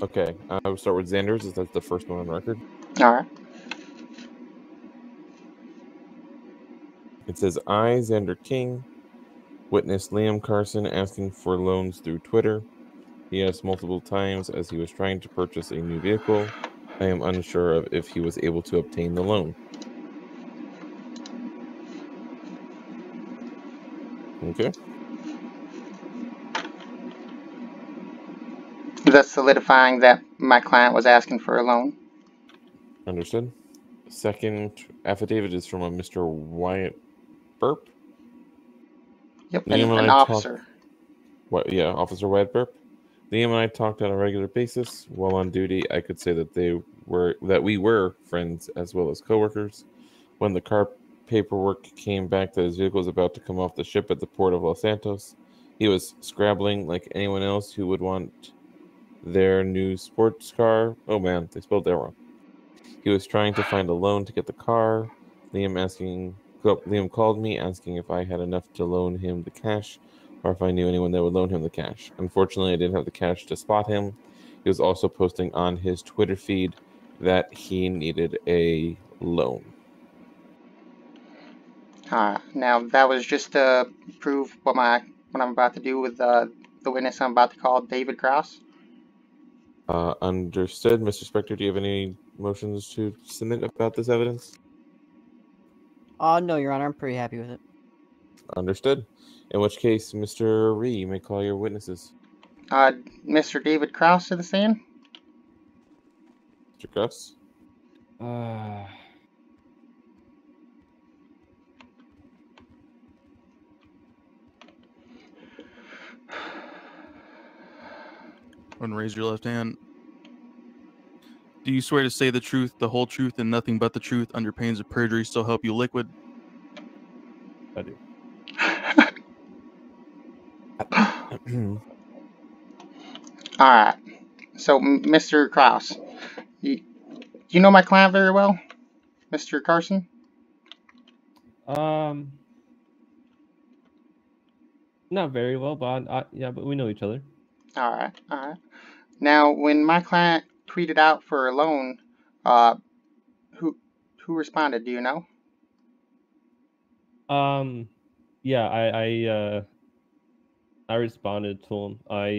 Okay, I will start with Xander's, as that's the first one on record. All right. It says, I, Xander King, witnessed Liam Carson asking for loans through Twitter. He asked multiple times as he was trying to purchase a new vehicle. I am unsure of if he was able to obtain the loan. Okay. Thus solidifying that my client was asking for a loan. Understood. Second affidavit is from a Mr. Wyatt Burp. Yep, Liam an officer. Officer Wyatt Burp. Liam and I talked on a regular basis. While on duty, I could say that we were friends as well as coworkers. When the car paperwork came back that his vehicle was about to come off the ship at the port of Los Santos, he was scrabbling like anyone else who would want their new sports car. Oh man, they spelled that wrong. He was trying to find a loan to get the car. Liam called me asking if I had enough to loan him the cash, or if I knew anyone that would loan him the cash. Unfortunately, I didn't have the cash to spot him. He was also posting on his Twitter feed that he needed a loan. Now that was just to prove what I'm about to do with the witness I'm about to call, David Krause. Understood. Mr. Spector, do you have any motions to submit about this evidence? No, Your Honor, I'm pretty happy with it. Understood. In which case, Mr. Ree, you may call your witnesses. Mr. David Krause to the stand. Mr. Krause? And raise your left hand. Do you swear to say the truth, the whole truth, and nothing but the truth under pains of perjury, so help you liquid? I do. All right. So, Mr. Kraus, you know my client very well, Mr. Carson? Not very well, but yeah, but we know each other. All right. All right. Now, when my client tweeted out for a loan, who responded? Do you know? Yeah, I responded to him. I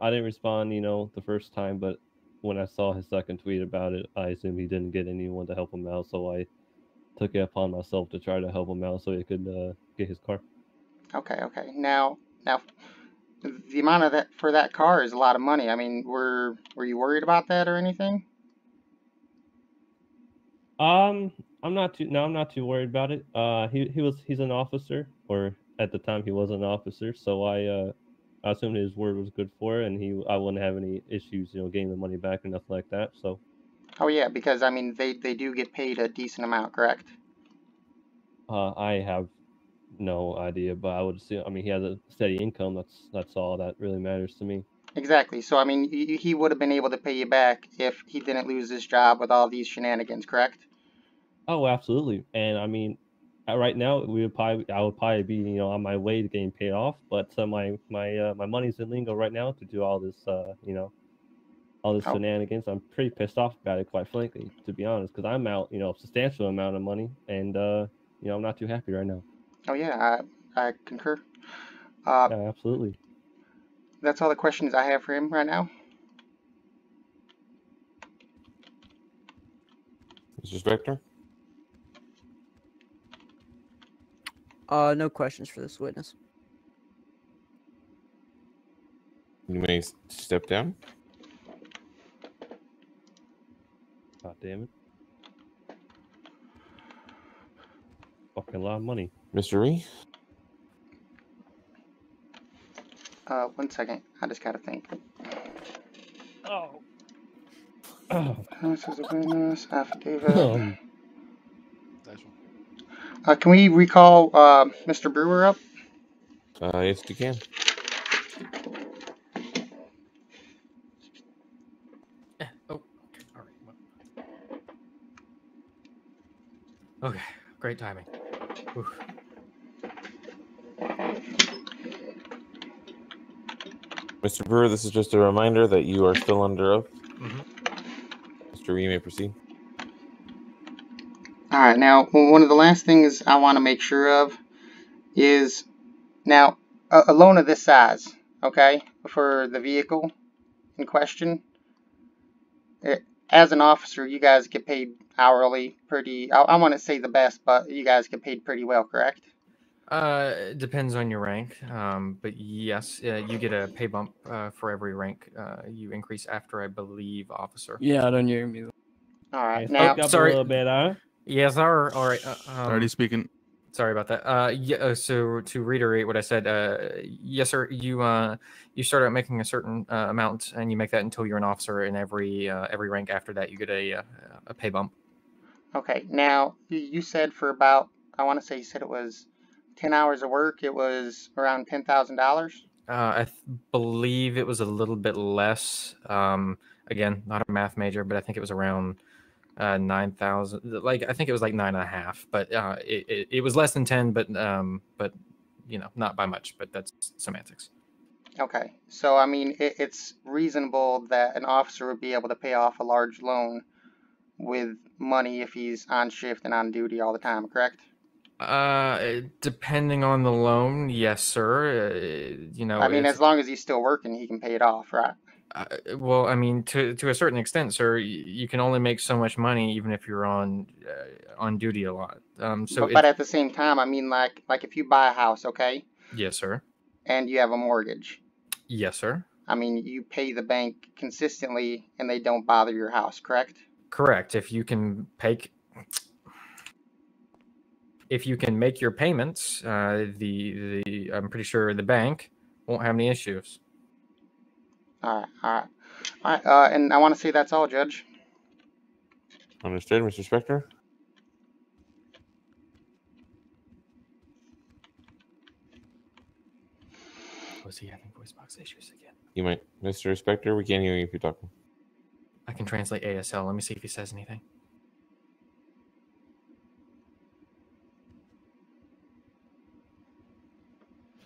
didn't respond, the first time, but when I saw his second tweet about it, I assumed he didn't get anyone to help him out, so I took it upon myself to try to help him out so he could get his car. Okay. Okay. Now, the amount of that for that car is a lot of money. I mean, were you worried about that or anything? I'm not too worried about it. He's an officer, or at the time he was an officer, so I assumed his word was good for it, and I wouldn't have any issues, getting the money back or nothing like that. So Oh yeah, because I mean they do get paid a decent amount, correct? I have no idea, but I would assume. I mean, he has a steady income. That's all that really matters to me. Exactly. So I mean he would have been able to pay you back if he didn't lose his job with all these shenanigans, correct? Oh, absolutely. And I mean, right now I would probably be on my way to getting paid off, but my money's in lingo right now to do all this all this Oh. shenanigans. I'm pretty pissed off about it, quite frankly, to be honest, because I'm out a substantial amount of money, and I'm not too happy right now. Oh yeah, I concur. Yeah, absolutely. That's all the questions I have for him right now. Mr. Spector? No questions for this witness. You may step down. God damn it. Fucking lot of money. Mr. Ree? 1 second. I just gotta think. Oh. This is a witness affidavit. Can we recall Mr. Brewer up? Yes, you can. Oh, okay. All right. Okay, great timing. Oof. Mr. Brewer, this is just a reminder that you are still under oath. Mr. Ree, you may proceed. All right. Now, one of the last things I want to make sure of is now a loan of this size, okay, for the vehicle in question. As an officer, you guys get paid hourly pretty. I want to say the best, but you guys get paid pretty well, correct? It depends on your rank, but yes, you get a pay bump for every rank you increase after, I believe, officer. Yeah, I don't hear me. All right. Hey, Now, speak up sorry. a little bit, huh? Yes, sir. All right. Already speaking. Sorry about that. Yeah. So to reiterate what I said, yes, sir. You start out making a certain amount, and you make that until you're an officer. In every rank after that, you get a pay bump. okay. Now, you said for about, I want to say you said it was 10 hours of work. It was around $10,000. I believe it was a little bit less. Again, not a math major, but I think it was around 9,000. Like I think it was like 9.5, but it was less than 10, but not by much. But that's semantics. Okay. So, I mean, it's reasonable that an officer would be able to pay off a large loan with money if he's on shift and on duty all the time, correct? Depending on the loan, yes, sir. I mean, as long as he's still working, he can pay it off, right? Well, I mean, to a certain extent, sir, you can only make so much money even if you're on duty a lot. But at the same time, I mean, like if you buy a house, okay? Yes, sir. And you have a mortgage. Yes, sir. I mean, you pay the bank consistently, and they don't bother your house, correct? Correct. If you can make your payments, I'm pretty sure the bank won't have any issues. All right. And I want to say that's all, Judge. Understood, Mr. Spector? Was he having voice box issues again? You might. Mr. Spector, we can't hear you if you're talking. I can translate ASL. Let me see if he says anything.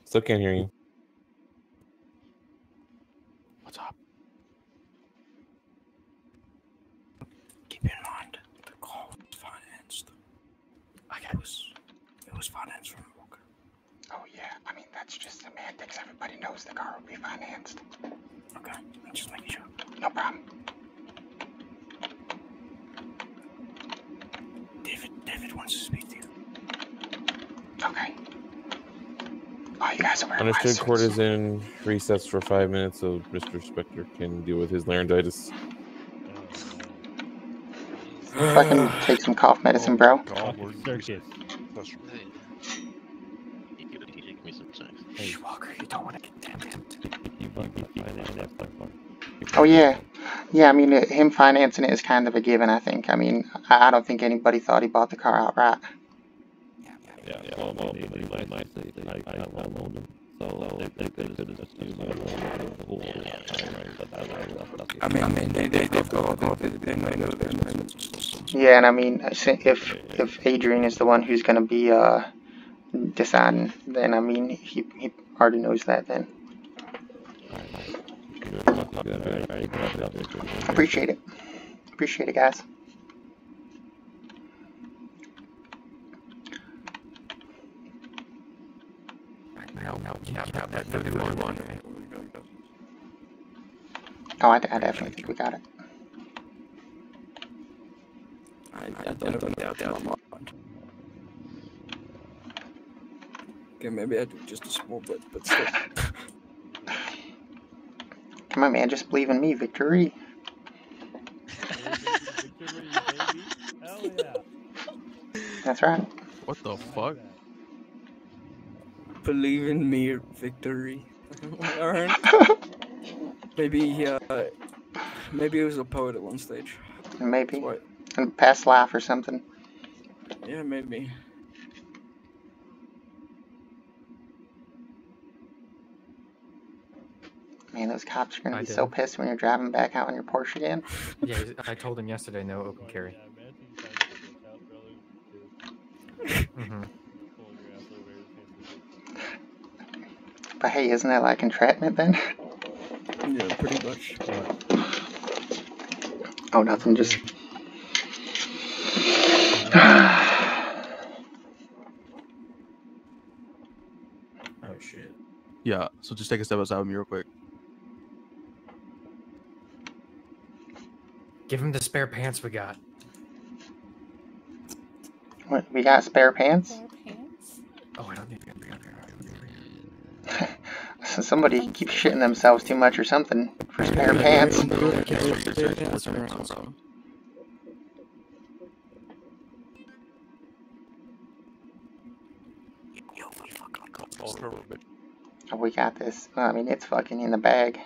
Still can't hear you. What's up? Keep in mind, the call was financed. It was financed from Walker. Oh yeah, I mean that's just semantics. Everybody knows the car will be financed. Okay, just making sure. No problem. David wants to speak to you. Okay. Oh, you guys are wearing Understood. my Court suits. is in recess for 5 minutes, so Mr. Spector can deal with his laryngitis. Fucking take some cough medicine, bro. Circus. Give me some sex. Shh, Walker, you don't want to get damned. Oh yeah. Yeah, I mean, him financing it is kind of a given, I think. I mean, I don't think anybody thought he bought the car outright. Yeah, well, they might say I loaned them. So they could have just used my loan. I mean, they've got they might know their names. Yeah, and I mean, if Adrian is the one who's going to be deciding, then I mean, he already knows that then. Appreciate it. Appreciate it, guys. Oh, I definitely think we got it. I don't doubt that much. Okay, maybe I do just a small bit, but still. Come on, man, just believe in me, victory. Hell yeah. That's right. What the fuck? Believe in me, victory. Alright. Maybe maybe he was a poet at one stage. Maybe. A past life or something. Yeah, maybe. Man, those cops are gonna I be did. so pissed when you're driving back out on your Porsche again. Yeah, I told him yesterday no open carry. Mm-hmm. But hey, isn't that like entrapment then? Yeah, pretty much. Oh, nothing, just... Oh shit. Yeah, so just take a step outside with me real quick. Give him the spare pants we got. What, we got spare pants? Oh, I don't think So somebody keeps shitting themselves too much or something for spare pants. Oh, we got this. I mean, it's fucking in the bag.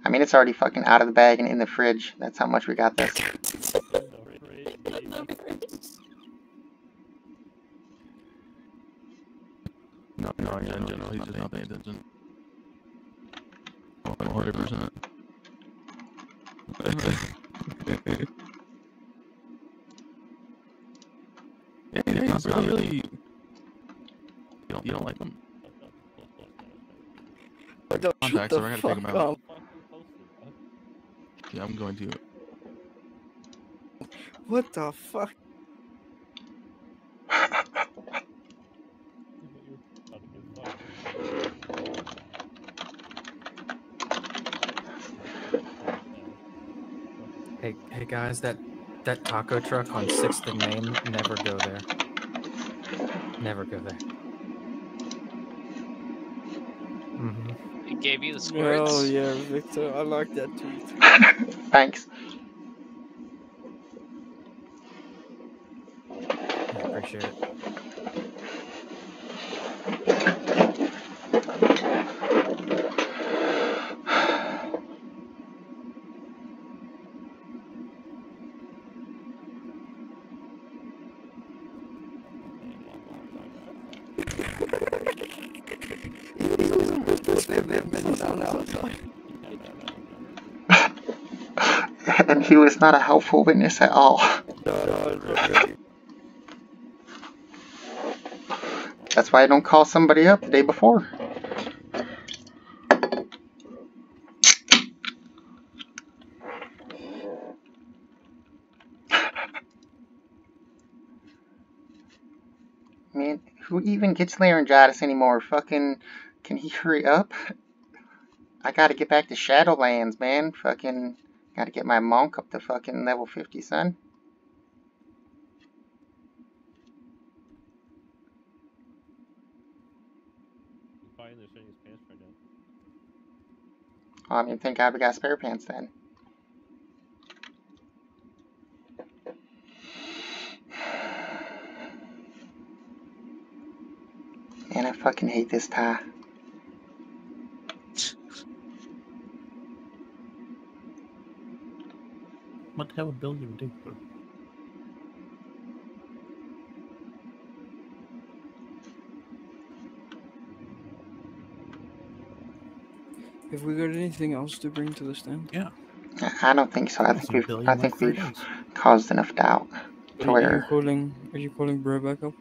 I mean, it's already fucking out of the bag and in the fridge. That's how much we got this. No, in general, he's just not paying attention. 100%. Yeah, he's really. You don't like him. Contacts, so I gotta take him out. Yeah, I'm going to. What the fuck? Hey guys, that taco truck on 6th and Main, never go there. Never go there. Mm-hmm. He gave you the squirts? Oh yeah, Victor, I like that tweet. Thanks. I appreciate it. And he was not a helpful witness at all. That's why I don't call somebody up the day before. Man, who even gets laryngitis anymore? Fucking, can he hurry up? I gotta get back to Shadowlands, man. Fucking, gotta get my monk up to fucking level 50, son. He's probably in there shitting his pants right now. I mean, thank God we got spare pants then. Man, I fucking hate this tie. What the hell would Bill even do? Have we got anything else to bring to the stand? Yeah. I don't think so. I think we've caused enough doubt to Are you where. calling Bro back up?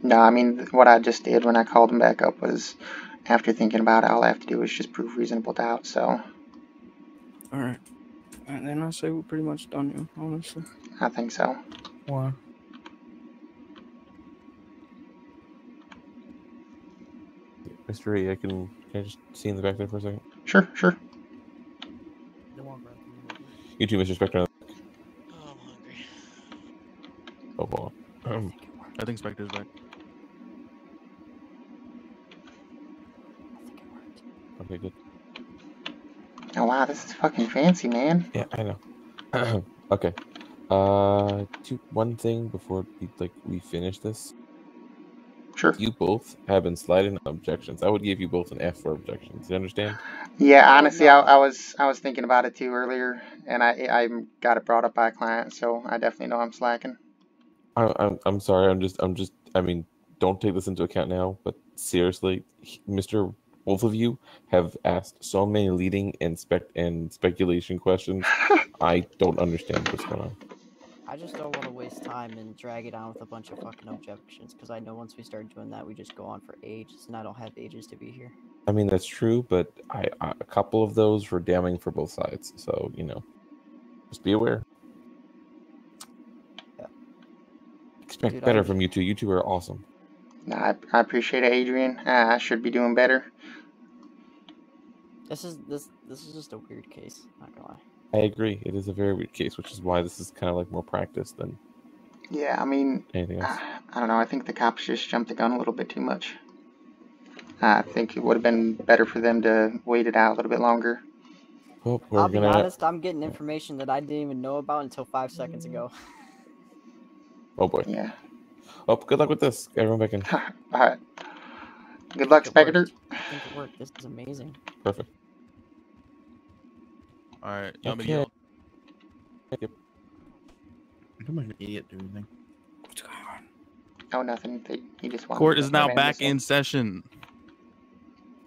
No, I mean, what I just did when I called him back up was, after thinking about it, all I have to do is just prove reasonable doubt, so. Alright. And then I say we're pretty much done, yeah, honestly. I think so. Why? Mr. Ray, can I just see in the back there for a second? Sure, sure. You too, Mr. Spectre. Oh, I'm hungry. Oh, hold on. I think Spectre's back. Okay, good. Oh wow, this is fucking fancy, man. Yeah, I know. Okay. One thing before we finish this. Sure. You both have been sliding objections. I would give you both an F for objections. You understand? Yeah, honestly, I was thinking about it too earlier, and I got it brought up by a client, so I definitely know I'm slacking. I'm sorry. I mean, don't take this into account now, but seriously, Mr. Both of you have asked so many leading and speculation questions. I don't understand what's going on. I just don't want to waste time and drag it on with a bunch of fucking objections, because I know once we start doing that, we just go on for ages, and I don't have ages to be here. I mean, that's true, but a couple of those were damning for both sides, so, just be aware. Yeah. Expect better from you two. You two are awesome. Nah, I appreciate it, Adrian. I should be doing better. This is just a weird case, not gonna lie. I agree. It is a very weird case, which is why this is kind of like more practice than Yeah, I mean, anything else. I don't know. I think the cops just jumped the gun a little bit too much. I think it would have been better for them to wait it out a little bit longer. Well, I'll be honest, I'm getting information that I didn't even know about until 5 seconds ago. Oh boy. Yeah. Oh, good luck with this. Everyone back in. Alright. Good luck, Spectre. I think it worked. This is amazing. Perfect. Alright, you want me to Okay. yell? Yep. I'm like an idiot doing anything. What's going on? Oh, nothing. He just wanted Court to is now remain back listening. in session.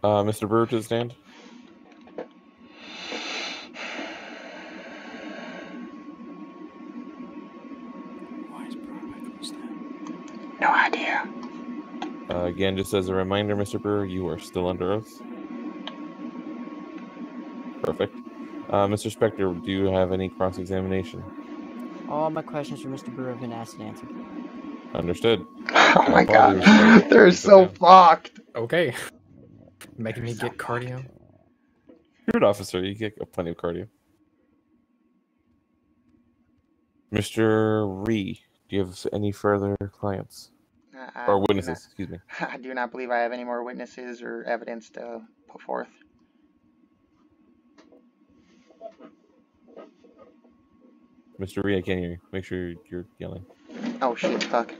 Mr. Brewer to the stand. Why is Bro back on the stand? No idea. Again, just as a reminder, Mr. Brewer, you are still under oath. Perfect. Mr. Spectre, do you have any cross-examination? All my questions for Mr. Brewer have been asked and answered. Understood. Oh my god. Apologies. They're so fucked. Okay. Making me get cardio. You're an officer. You get plenty of cardio. Mr. Ree, do you have any further clients? Or witnesses, excuse me. I do not believe I have any more witnesses or evidence to put forth. Mr. Ree, I can't hear you. Make sure you're yelling. Oh shit, fuck.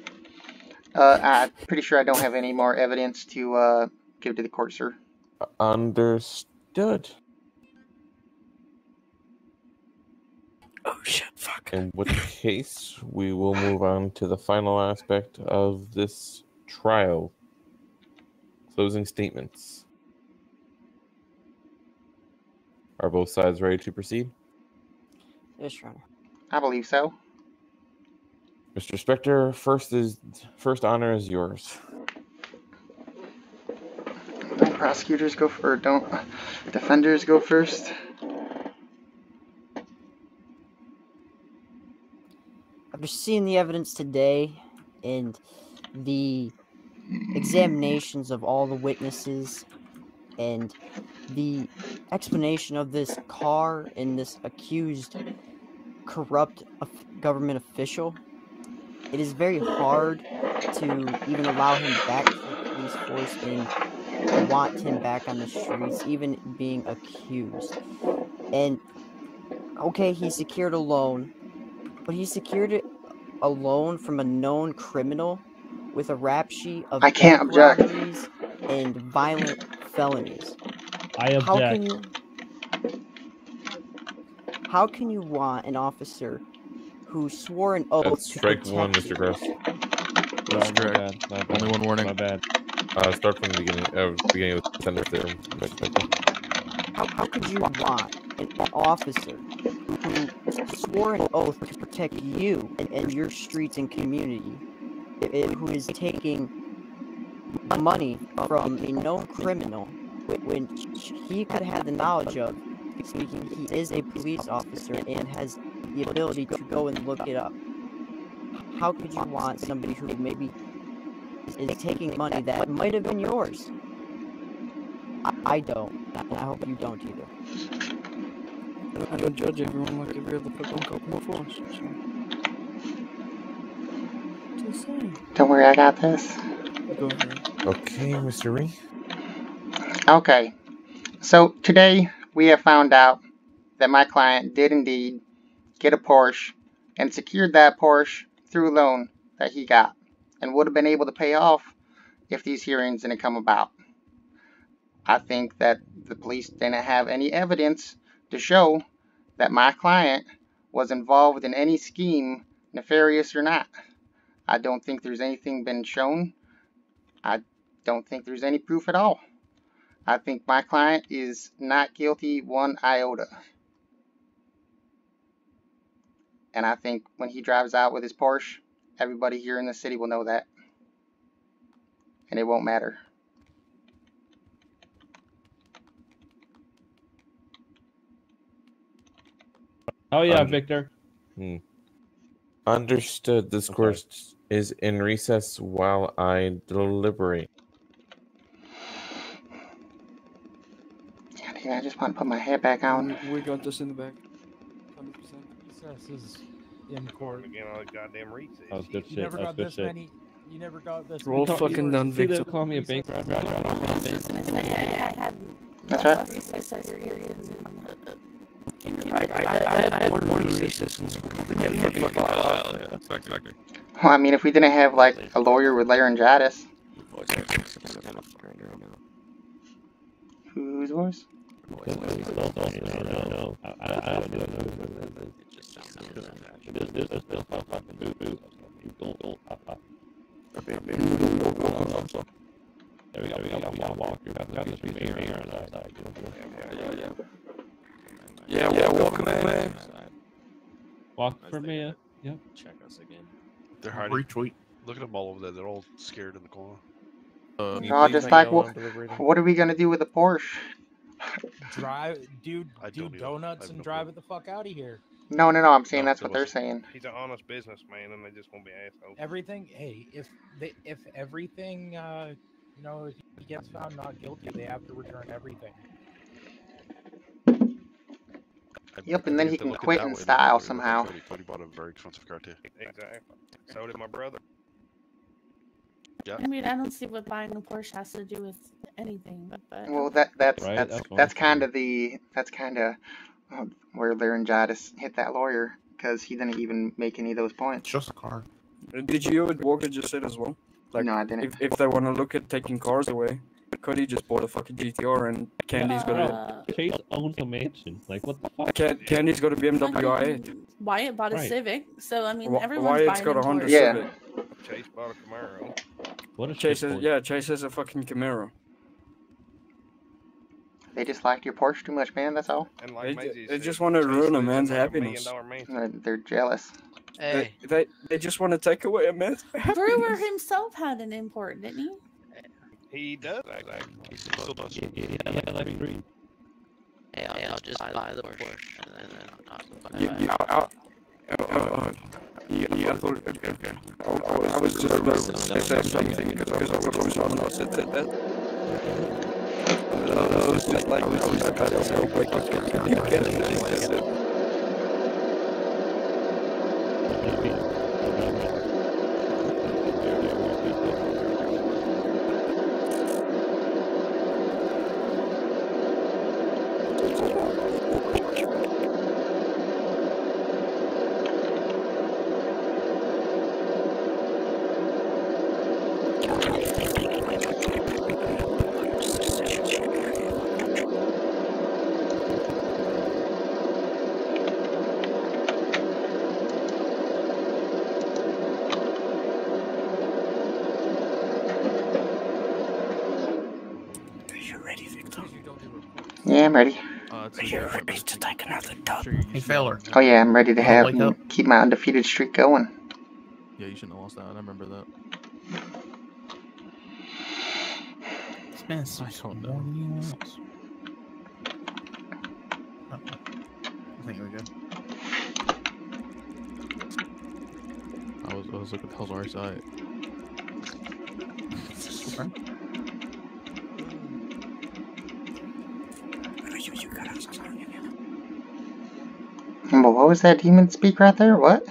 I'm pretty sure I don't have any more evidence to give to the court, sir. Understood. Oh shit, fuck. In which case, we will move on to the final aspect of this trial. Closing statements. Are both sides ready to proceed? Yes, Your Honor. I believe so. Mr. Spectre, first honor is yours. Don't prosecutors go or don't defenders go first? After seeing the evidence today and the examinations of all the witnesses and the explanation of this car and this accused corrupt government official, it is very hard to even allow him back to the police force and want him back on the streets, even being accused. And okay, he secured a loan, but he secured it a loan from a known criminal with a rap sheet of I can't bank object. robberies and violent felonies. I object. How can you want an officer who swore an oath That's to strike protect one, you? Mr. Gross. That's correct. My bad. Only one warning. My bad. Start from the beginning. Beginning of the sentence there, Mr. Spectre. How could you want an officer who swore an oath to protect you and your streets and community, who is taking money from a known criminal when he could have the knowledge of, speaking, he is a police officer and has the ability to go and look it up? How could you want somebody who maybe is taking money that might have been yours? I don't, and I hope you don't either. I don't judge everyone like every other fucking cop in the force. So. Just saying. Don't worry, I got this. Go for it. Okay, Mr. Ree. Okay. So today we have found out that my client did indeed get a Porsche and secured that Porsche through a loan that he got and would have been able to pay off if these hearings didn't come about. I think that the police didn't have any evidence to show that my client was involved in any scheme, nefarious or not. I don't think there's anything been shown. I don't think there's any proof at all. I think my client is not guilty one iota. And I think when he drives out with his Porsche, everybody here in the city will know that. And it won't matter. Oh yeah, Victor. Understood. This court is in recess while I deliberate. Yeah, I just want to put my hair back on. We got this in the back. 100%. Recess is in court. Again, all the goddamn recess. That was good shit. You never That was got good this shit. many. You never got this. Roll many fucking viewers. done, See, Victor. they call me a bank robber. That's right. Well, I mean, if we didn't have, like, a lawyer with laryngitis. Whose voice? There we go. We got Walker. Got this mayor on that side. Yeah, welcome, man. Walk for mayor. Yep. Check us again. They're hiding. Retweet. Look at them all over there. They're all scared in the corner. No, just like, what are we gonna do with the Porsche? Do donuts and drive it the fuck out of here. No, I'm saying that's what they're saying. He's an honest businessman, and they just won't be assholes. Everything. Hey, if everything, if he gets found not guilty, they have to return everything. Yep, and then he can quit in style somehow. Cody bought a very expensive car too. Exactly. So did my brother. Yeah. I mean, I don't see what buying a Porsche has to do with anything, but Well, that's kind of where laryngitis hit that lawyer, because he didn't even make any of those points. Just a car. Did you hear what Walker just said as well? Like, no, I didn't. If they want to look at taking cars away, Cody just bought a fucking GTR and Candy's got a... Chase owns a mansion. Like, what the fuck? Candy's got a BMW i8. Wyatt bought a Right. Civic, so I mean, everyone's Wyatt's buying got a a Honda Porsche. Civic. Chase bought a Camaro. What a Chase shit has, Porsche. yeah, Chase has a fucking Camaro. They just liked your Porsche too much, man. That's all. And like They just want to ruin a man's happiness. They're jealous. Hey. They just want to take away a man's Brewer himself had an import, didn't he? He does, actually. He still does. Yeah, like green. Hey, I'll just buy the Porsche and then I thought, okay. I was just about to say something because I thought it was on us. I was just like, Yeah, I'm ready. Are you ready to take another dub? Hey, feller. Oh yeah, I'm ready to Wanna have wake up? keep my undefeated streak going. Yeah, you shouldn't have lost that. I remember that. It's been so don't know. I think we're good. I was looking at the hell's our side. But what was that demon speak right there? What?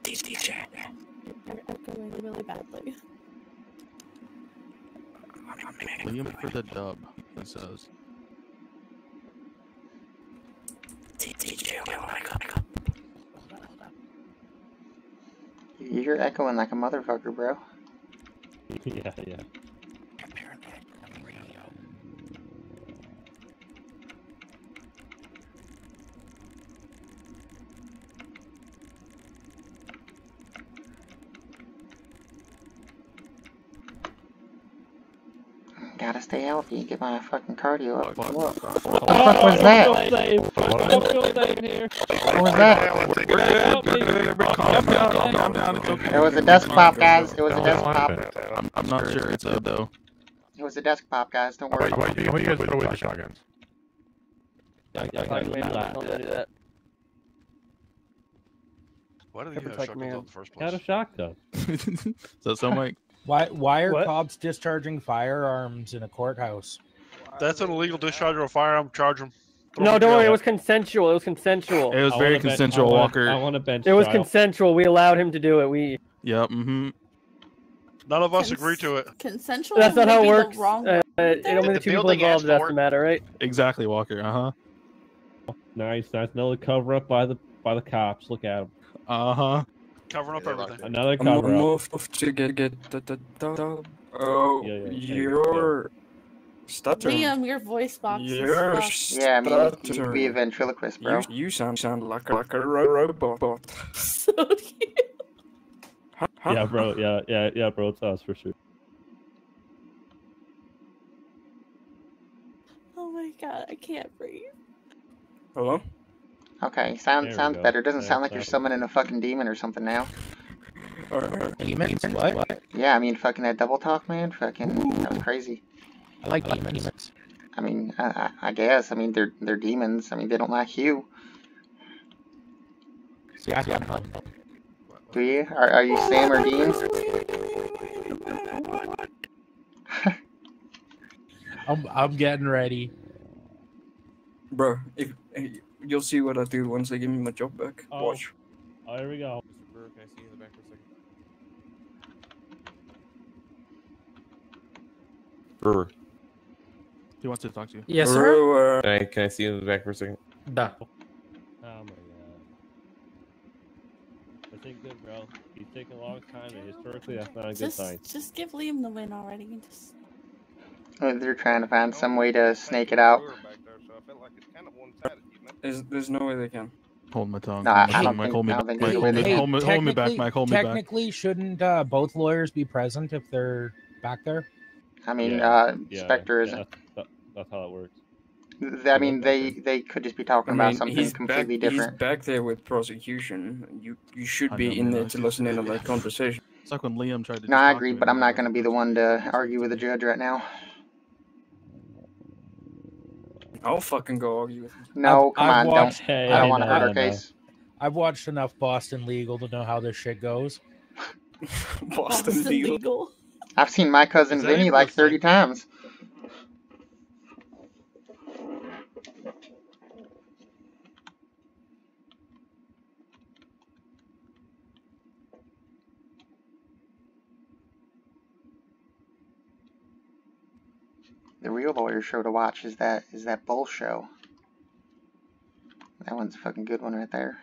You're echoing really badly. Liam for the dub, he says. You're echoing like a motherfucker, bro. Yeah. Gotta stay healthy. Get my fucking cardio up. What the fuck Oh, was that? I don't feel safe here. What was that? It was a desk pop, guys. It was a desk pop. I'm not sure it's Ed though. It was a desk pop, guys. Don't worry. Why do you guys throw away the shotguns? Don't do that. Why do you have shotguns in the first place? Got a shotgun. Does that sound like? Why are What? cops discharging firearms in a courthouse? That's an illegal discharge of a firearm. Charge him. No, don't worry. It was consensual. It was consensual. It was very consensual, Walker. I want a bench It was trial. consensual. We allowed him to do it. Yep. Mm-hmm. None of us agree to it. Consensual. That's not how it may be works. The wrong word Only the The two people building involved asked that's for the it. matter, right? Exactly, Walker. Nice. Another cover up by the cops. Look at them. Covering up everything. Another cover up. To get the oh, you're stuttering. Liam, your voice box You're is fucked. Yeah, I mean, you could be a ventriloquist, bro. You sound like a robot. So do you. Yeah, bro. Yeah, bro. It's us for sure. Oh my god, I can't breathe. Hello? Okay, There we sounds go. better. Doesn't There, sound like you're sounds- summoning a fucking demon or something now. Demons? What? Yeah, I mean, fucking that double talk, man. Fucking, that was crazy. I like demons. I mean, I guess. I mean, they're demons. I mean, they don't like you. See, I got fun. Do you? Are you Sam or Dean? I'm getting ready. Bro, if you'll see what I do once they give me my job back. Oh. Watch. Oh, here we go. Can I see you in the back for a second? Brewer. He wants to talk to you. Yes, sir. Can I see you in the back for a second? Da. Oh my god. That's ain't good, bro. He's taking a long time, and historically, that's not a good sign. Just give Liam the win already. And just... They're trying to find some way to snake it out. There's no way they can. Hold my tongue. No, I don't Mike, think- hold me I don't back. think Mike, there's hold a me, way hold me, hold me back. Mike, hold me back. Technically, shouldn't both lawyers be present if they're back there? I mean, Yeah, Spectre isn't. That's how it works. I mean, they could just be talking about something he's completely back, different. He's back there with prosecution. You should I be know, in man, there I to see. listen in on that conversation. It's like when Liam tried to. No, just I talk to agree, me but and I'm then not going to be the one to argue with the judge right now. I'll fucking go argue with him. No, come on, watched, don't. I don't want to hurt our case. I've watched enough Boston Legal to know how this shit goes. Boston Legal. I've seen my cousin Is that Vinny even like a 30 times. The real lawyer show to watch is that Bull show. That one's a fucking good one right there.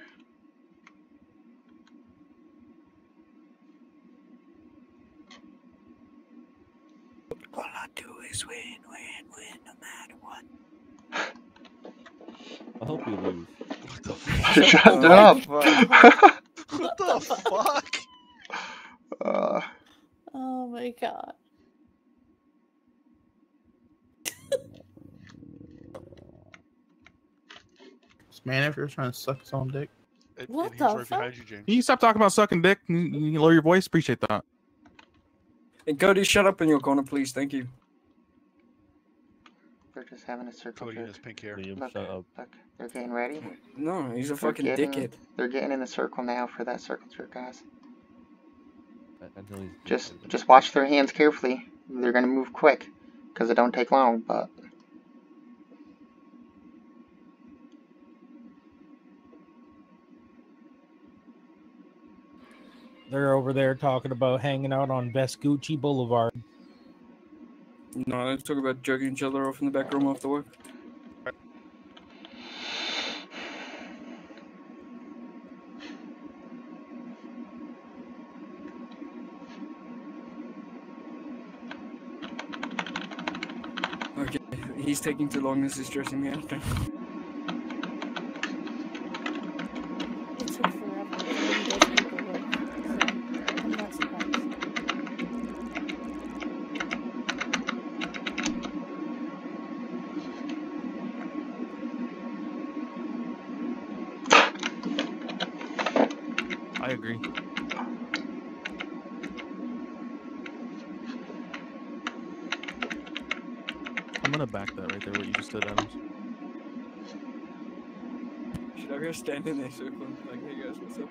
All I do is win, no matter what. I hope you lose. What the fuck? Shut up! What the fuck? Oh my god. This man after trying to suck his own dick. What He's the right fuck? behind you, James. Can you stop talking about sucking dick? Can you lower your voice? Appreciate that. Hey, Cody, shut up in your corner, please. Thank you. They're just having a circle Cody and jerk. his pink hair. Liam, Look, shut up. look, they're getting ready. No, he's a They're fucking dickhead. They're getting in the circle now for that circle jerk, guys. I know he's Just watch their hands carefully. They're gonna move quick, because it don't take long, but... They're over there talking about hanging out on Vespucci Boulevard. No, let's talk about jerking each other off in the back room after work. Okay, he's taking too long. This is stressing me out. It took forever to do this paperwork, so I'm not surprised. I agree. I'm gonna back that right there. What you just did, Adams. Should I go stand in their circle and be like, hey guys, what's up?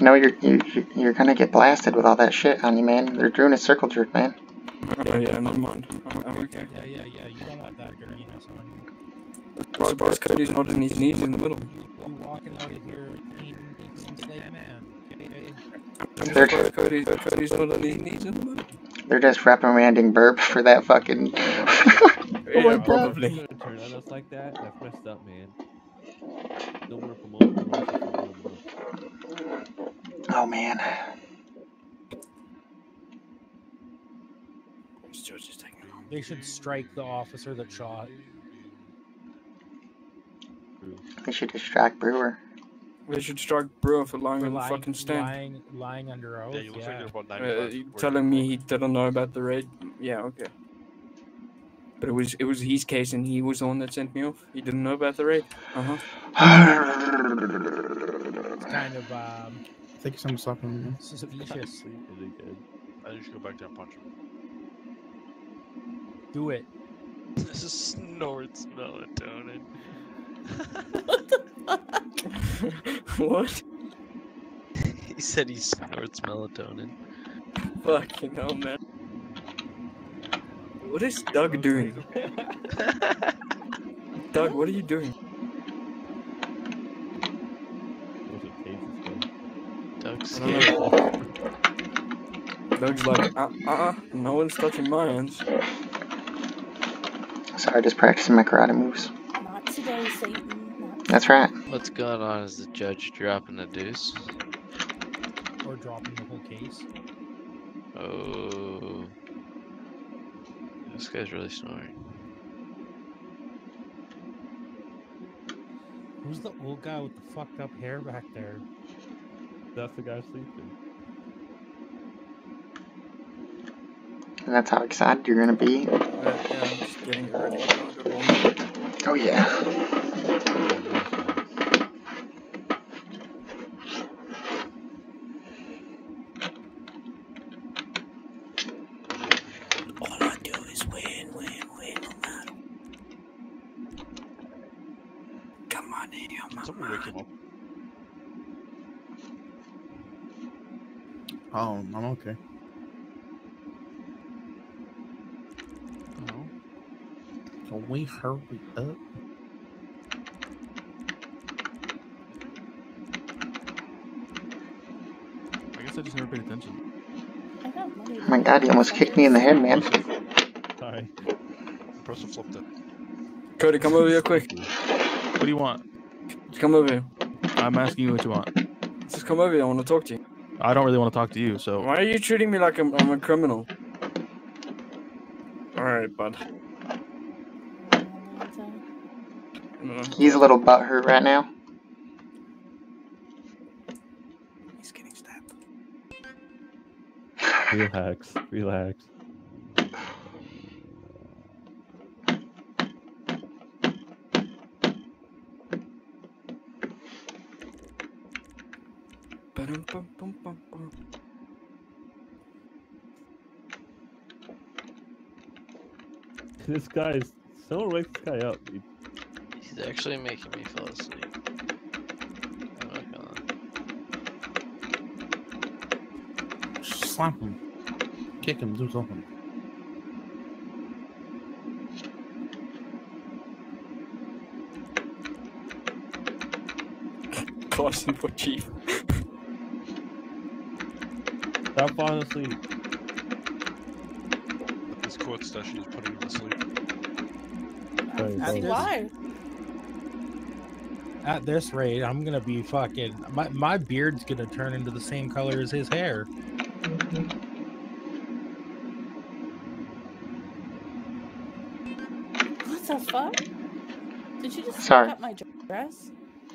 No, you're gonna get blasted with all that shit on you, man. They're doing a circle jerk, man. Oh yeah, never mind. I'm okay. Yeah. You don't want that dirtiness on you. Suppose Cody's not in his knees in the middle. You walking out of here eating some steak, man. Cody's not on his knees in the middle. They're just reprimanding Burp for that fucking... Yeah, probably. You're gonna turn on us like that? That's messed up, man. No more promotion for 1 month. Oh, man. They should strike the officer that shot. They should distract Brewer. They should strike Brewer for lying on the fucking stand. Lying under oath. Yeah, you look like you're about 90 You telling me he didn't know about the raid? Yeah, okay. But it was his case and he was the one that sent me off. He didn't know about the raid. It's kind of Thank you so much for slapping me. suspicious. I think you should go back there and punch him. Do it. This is snorts melatonin. What? He said he snorts melatonin. Fucking hell, man. What is Doug doing? Doug, what are you doing? Doug's scared. Doug's like, no one's touching my hands. Sorry, just practicing my karate moves. Not today, Satan. That's right. What's going on? Is the judge dropping a deuce? Or dropping the whole case. Oh. This guy's really snoring. Who's the old guy with the fucked up hair back there? That's the guy sleeping. And that's how excited you're gonna be. Yeah, I'm just getting it ready. I got warm up. Oh yeah. All I do is win, no matter. Come on here, Somebody wake him up. Oh, I'm okay. Oh. Can we hurry up? I guess I just never paid attention. I got money. Oh my god, he almost kicked me in the head, man. Sorry. The person flipped it. Cody, come over here quick. What do you want? Just come over here. I'm asking you what you want. Just come over here. I want to talk to you. I don't really want to talk to you, so. Why are you treating me like I'm a criminal? Alright, bud. He's a little butthurt right now. He's getting stabbed. Relax. Relax. This guy is. Someone wake this guy up, dude. He's actually making me fall asleep. I'm not gonna. Slap him. Kick him, do something. Caution for chief. Stop falling asleep. With this quote stuff, she's putting him to sleep. See why? At this rate, I'm gonna be fucking. My beard's gonna turn into the same color as his hair. What the fuck? Did you just Sorry. fuck up my dress?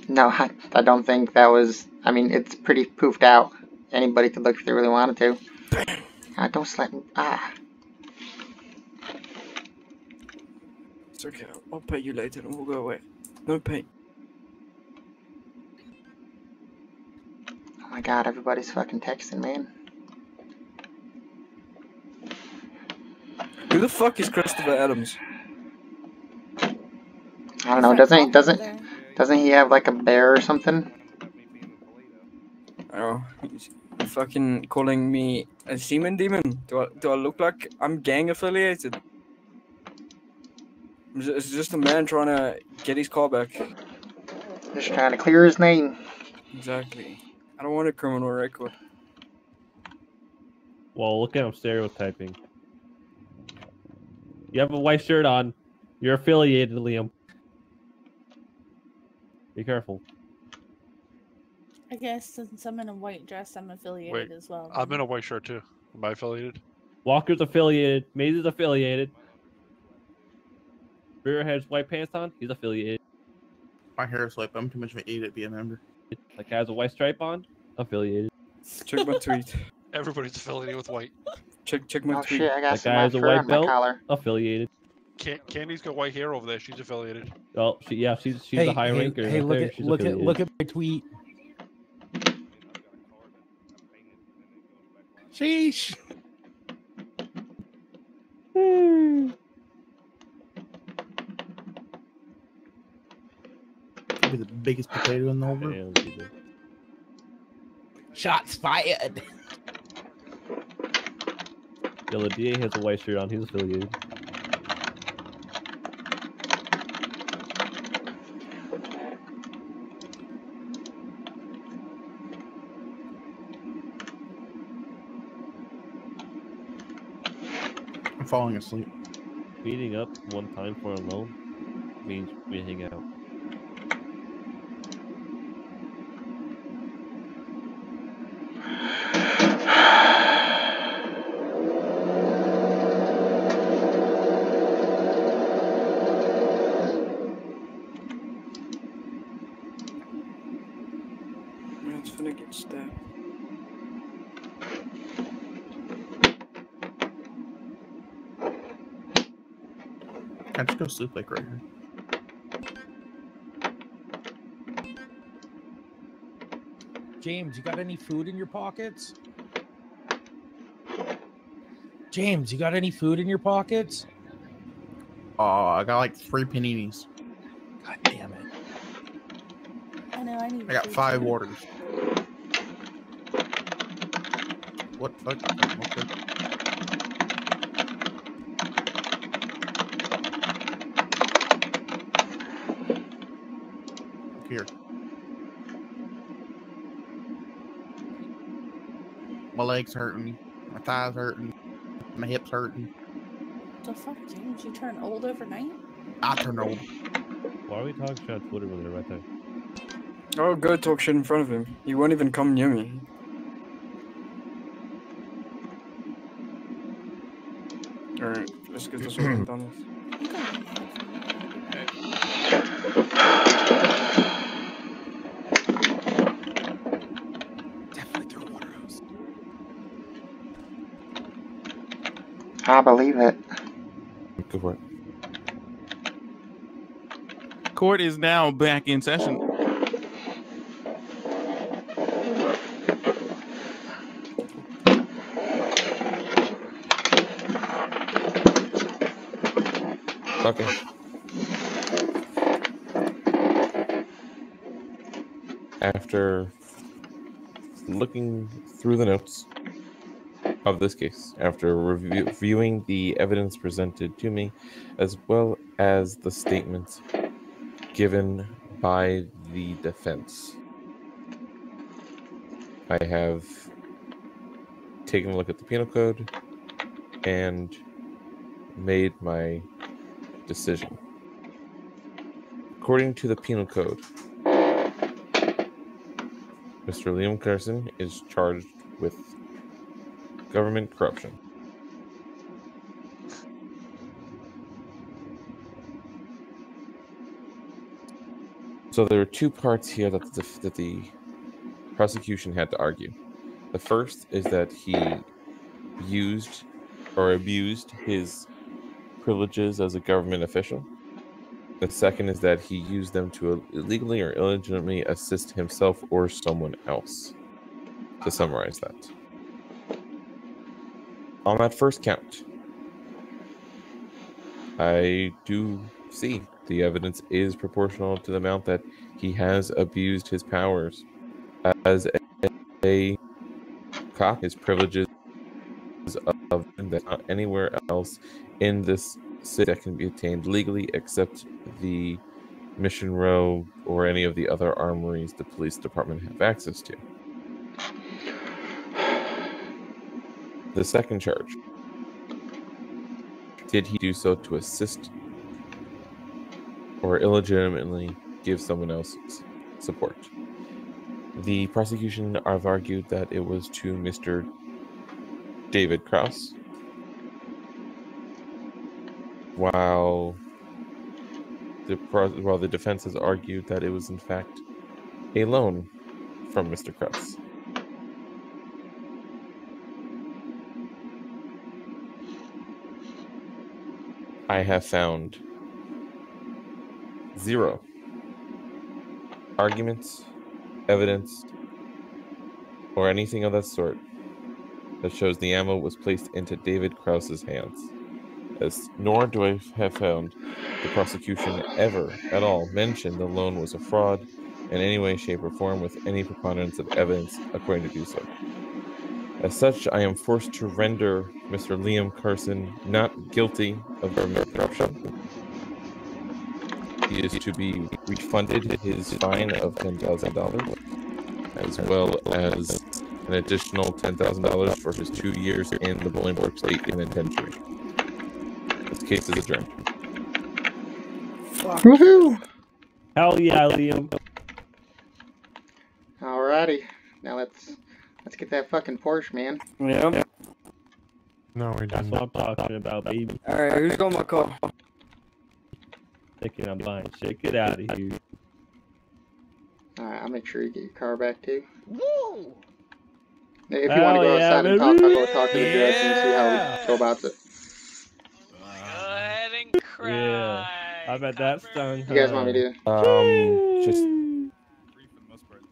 No, I don't think that was. I mean, it's pretty poofed out. Anybody could look if they really wanted to. Ah, don't slap me. Ah. It's okay. I'll pay you later and we'll go away. No pain. Oh my god, everybody's fucking texting, man. Who the fuck is Christopher Adams? I don't know. Doesn't he have like a bear or something? Oh, he's fucking calling me a semen demon. Do I look like I'm gang affiliated? It's just a man trying to get his car back. Just trying to clear his name. Exactly. I don't want a criminal record. Well, look at him stereotyping. You have a white shirt on. You're affiliated, Liam. Be careful. I guess since I'm in a white dress, I'm affiliated Wait, as well. I'm in a white shirt too. Am I affiliated? Walker's affiliated. Maze is affiliated. Rear has white pants on. He's affiliated. My hair is like I'm too much of an idiot to be a member. Like has a white stripe on. Affiliated. Check my tweet. Everybody's affiliated with white. Check my Oh tweet. shit, I got That some guy has a fur white on my belt. collar. Affiliated. Candy's got white hair over there. She's affiliated. Oh, she's Hey, a high hey, ranker. hey, right look there. at She's look at affiliated. look at my tweet. Sheesh. Probably the biggest potato in the whole world. Damn, people. Shots fired. Yo, the DA has a white shirt on. He's affiliated. I'm falling asleep. Meeting up one time for a loan means we hang out. Man's finna get stabbed. I just go sleep like right here. James, you got any food in your pockets? James, you got any food in your pockets? Oh, I got like 3 paninis. God damn it. I know, I need I got food 5 too. waters. What fuck? Okay. Here. My legs hurting. My thighs hurting. My hips hurting. The fuck, James? You turn old overnight? I turn old. Why are we talking shit on Twitter when they're right there? Oh, go talk shit in front of him. He won't even come near me. Alright, let's get this over done with. Definitely through a water hose. I believe it. Go for it. Court is now back in session. Okay. After looking through the notes of this case, after reviewing the evidence presented to me, as well as the statements given by the defense, I have taken a look at the penal code and made my decision. According to the penal code, Mr. Liam Carson is charged with government corruption. So there are 2 parts here that the prosecution had to argue. The first is that he used or abused his privileges as a government official. The second is that he used them to illegally or illegitimately assist himself or someone else. To summarize that. On that first count, I do see the evidence is proportional to the amount that he has abused his powers as a cop, his privileges of that not anywhere else in this city that can be attained legally except the Mission Row or any of the other armories the police department have access to. The second charge. Did he do so to assist or illegitimately give someone else support? The prosecution have argued that it was to Mr. David Krause, while the defense has argued that it was in fact a loan from Mr. Krause. I have found 0 arguments, evidence, or anything of that sort that shows the ammo was placed into David Krause's hands. Nor do I have found the prosecution ever at all mention the loan was a fraud in any way, shape, or form with any preponderance of evidence according to do so. As such, I am forced to render Mr. Liam Carson not guilty of government corruption. He is to be refunded his fine of $10,000, as well as an additional $10,000 for his 2 years in the Bolingbroke State Penitentiary. This case is adjourned. Woohoo! Hell yeah, Liam. Alrighty. Now let's get that fucking Porsche, man. Yeah. No, we That's didn't. what I'm talking about, baby. Alright, who's got my car? Thinking I'm buying shit. Get out of here. Alright, I'll make sure you get your car back too. Woo! If you want to go outside and talk, I'll go talk to the judge and see how he go about it. Go ahead and crash. Yeah. I bet that's done. You guys want me to? Just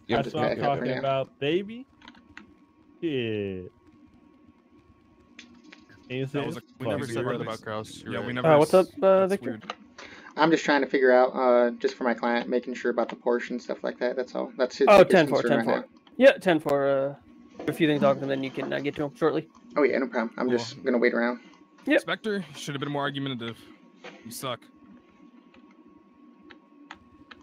That's just what I'm back up for talking now. about, baby. Yeah. We never said that about Grouse. You're Yeah, right. we never. What's up, That's Victor? weird. I'm just trying to figure out, just for my client, making sure about the portion stuff like that. That's all. That's his Oh, biggest 10-4, concern right 10-4. now. Yeah, 10-4. A few things talking, and then you can get to him shortly. Oh yeah, no problem. I'm just gonna wait around. Yep. Spectre should have been more argumentative. You suck.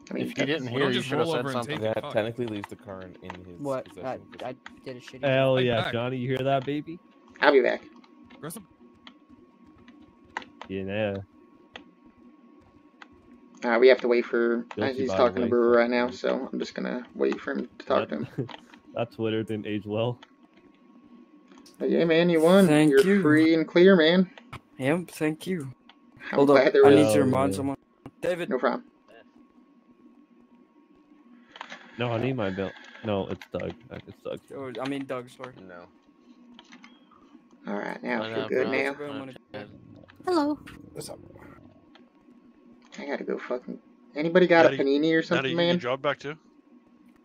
I mean, If you didn't Why hear, don't you just should have roll said over and something. take it? that Fuck. technically leaves the car in his What? possession. I did a shitty. Hell Fight yeah, back. Johnny, you hear that, baby? I'll be back. Aggressive. Yeah. We have to wait for. Guilty, He's by the talking to way. Brewer right now, so I'm just gonna wait for him to talk to him. That Twitter didn't age well. But yeah, man, you won. Thank You're you. free and clear, man. Yep, thank you. I'm Hold glad up, there I was. need to Hell remind yeah. someone. David. No problem. No, I need my bill. No, it's Doug. It's Doug. Oh, I mean Doug, sorry. No. All right, now I Why feel not, good bro? now. Hello. What's up? I gotta go fucking. Anybody got a panini or Now something, do you man? get your job back too?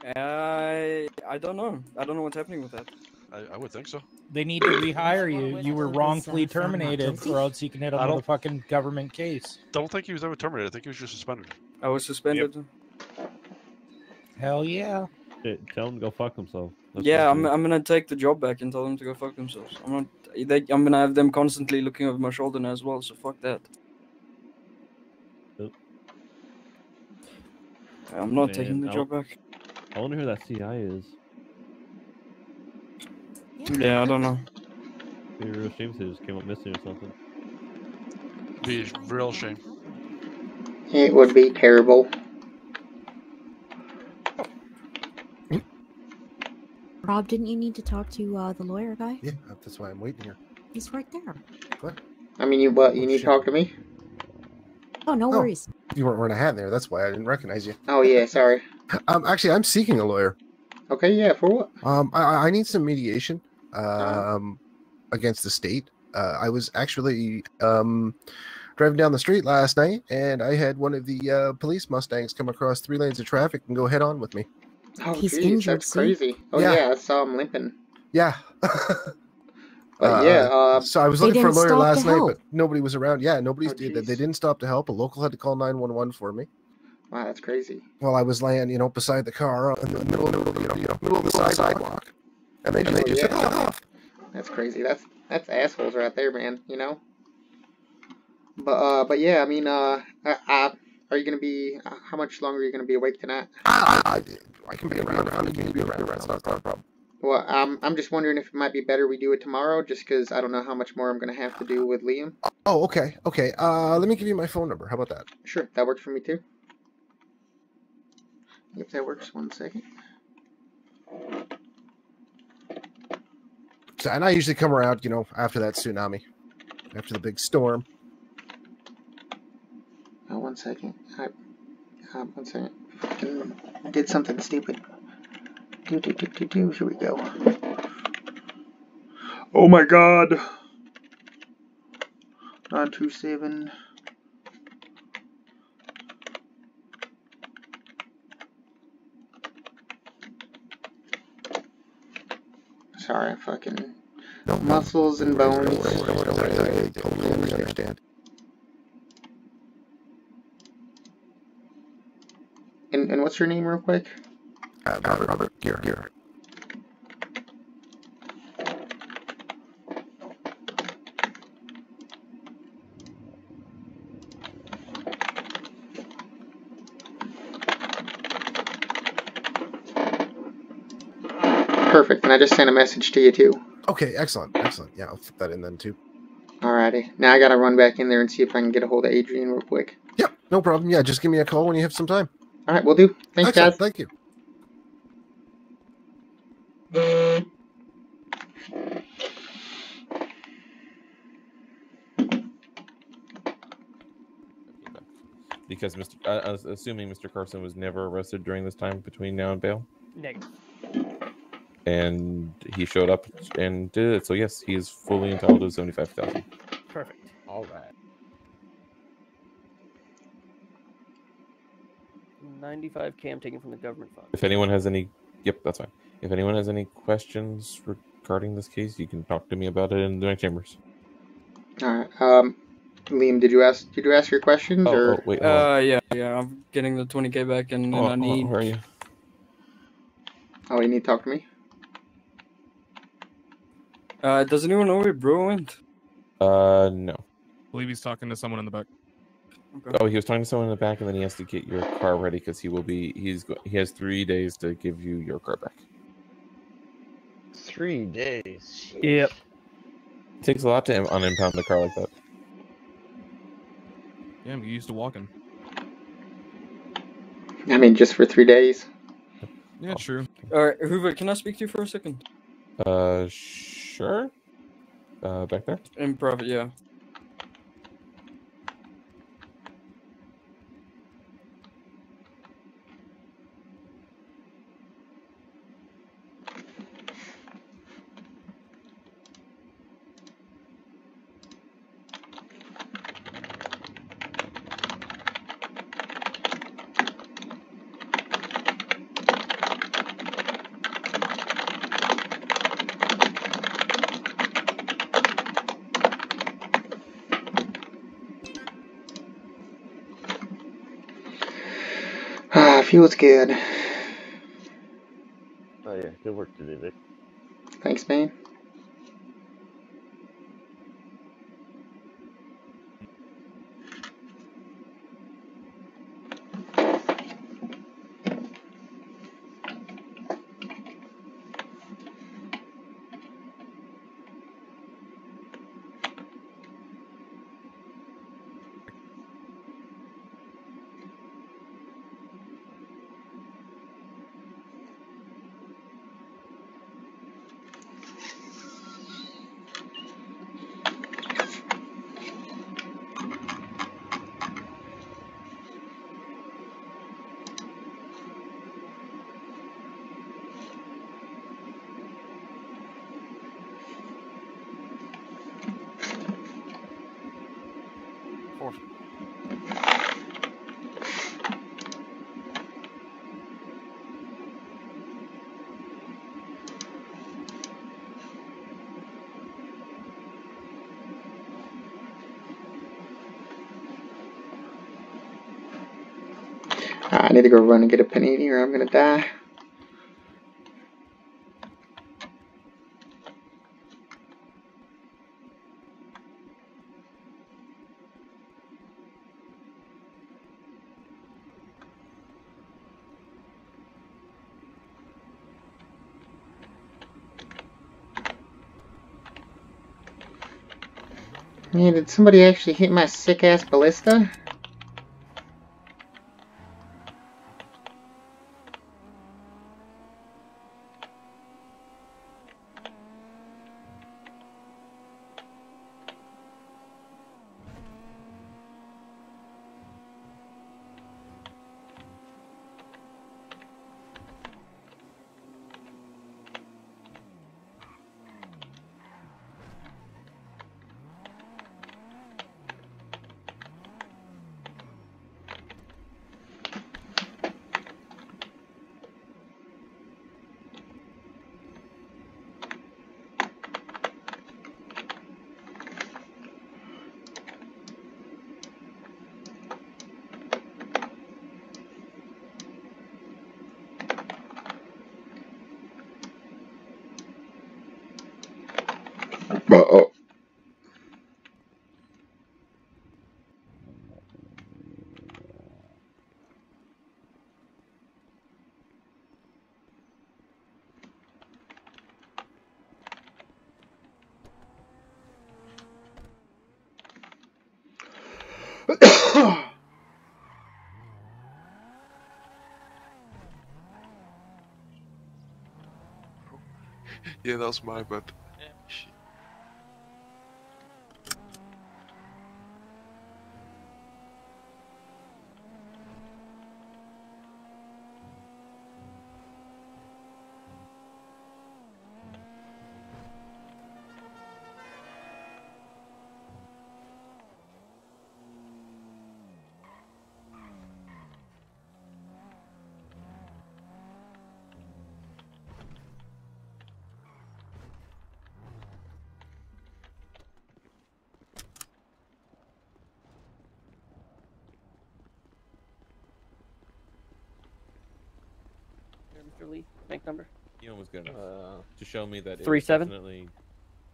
I don't know. I don't know what's happening with that. I would think so. They need to rehire you. You were wrongfully terminated, or else you can hit I a don't- motherfucking government case. Don't think he was ever terminated. I think he was just suspended. I was suspended. Hell yeah. Shit, tell him to go fuck himself. That's Yeah, what I'm gonna take the job back and tell them to go fuck themselves. I'm gonna have them constantly looking over my shoulder now as well. So fuck that. Yep. I'm not Man, taking the job back. I wonder who that CI is. Yeah, I don't know. Be a real shame if they just came up missing or something. Be a real shame. It would be terrible. Rob, didn't you need to talk to the lawyer guy? Yeah, that's why I'm waiting here. He's right there. What? I mean, you what? You need to talk to me? Oh, no worries. You weren't wearing a hat there. That's why I didn't recognize you. Oh yeah, sorry. Actually, I'm seeking a lawyer. Okay, yeah, for what? I need some mediation. Against the state. I was actually driving down the street last night, and I had one of the police Mustangs come across 3 lanes of traffic and go head on with me. Oh, He's geez, injured, that's see? crazy. Oh Yeah. yeah, I saw him limping. Yeah. But yeah, so I was They looking for a didn't lawyer stop to last night, help. but nobody was around. Yeah, nobody's Oh, did. jeez. They didn't stop to help. A local had to call 911 for me. Wow, that's crazy. While I was laying, beside the car in the middle of the sidewalk, and they just took off. That's crazy. That's assholes right there, man. You know. But yeah, I mean, are you gonna be? How much longer are you gonna be awake tonight? I can be around. I can be around. It's not a problem. Well, I'm just wondering if it might be better we do it tomorrow, just because I don't know how much more I'm gonna have to do with Liam. Oh, okay. Let me give you my phone number. How about that? Sure, that works for me too. If that works, 1 second. So, and I usually come around, after that tsunami, after the big storm. 1 second. 1 second. Fucking did something stupid. Here we go. Oh my god. 927. Sorry, fucking muscles and bones. I totally understand. And what's your name, real quick? Robert Gear. Perfect. And I just sent a message to you too. Okay, excellent. Yeah, I'll put that in then too. Alrighty. Now I gotta run back in there and see if I can get a hold of Adrian real quick. Yep, no problem. Yeah, just give me a call when you have some time. Alright, we'll do. Thanks, Excellent. guys. Thank you. Because I was assuming Mr. Carson was never arrested during this time between now and bail, Negative. and he showed up and did it. So yes, he is fully entitled to $75,000. Perfect. All right. $95K I'm taking from the government fund. If anyone has any, yep, that's fine. If anyone has any questions regarding this case, you can talk to me about it in the chambers. All right. Liam, did you ask your questions or? Wait, hold on. Yeah. I'm getting the 20K back, and then I need. Where are you? Oh, you need to talk to me. Does anyone know where Bro went? No. I believe he's talking to someone in the back. Okay. Oh, he was talking to someone in the back, and then he has to get your car ready because he has 3 days to give you your car back. 3 days. Yep. It takes a lot to unimpound a car like that. Yeah, I'm used to walking. I mean, just for 3 days. Yeah, true. Alright, Hoover, can I speak to you for a second? Sure. Back there? In private, yeah. Feels good. Oh yeah, good work today, Vic. Thanks, man. I need to go run and get a panini or I'm gonna die. Man, did somebody actually hit my sick ass ballista? Uh-oh. Yeah, that was my bad. Mr. Lee? Bank number? You was good enough to show me that it was 37? definitely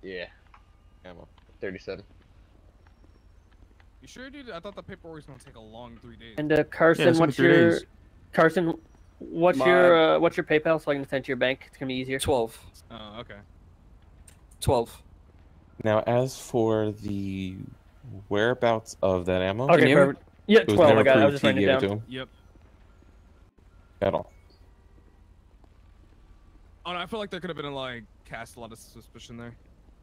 Yeah. ammo. 37. You sure, dude? I thought the paperwork was gonna take a long 3 days. And Carson, it's gonna be what's 3 your days. Carson? What's your PayPal so I can send to your bank? It's gonna be easier. 12. Oh, okay. 12. Now, as for the whereabouts of that ammo, Okay, perfect. Yeah, it was 12. never I got it. I proved was just he writing it gave it to down. him Yep. at all. Oh, no, I feel like there could have been like cast a lot of suspicion there.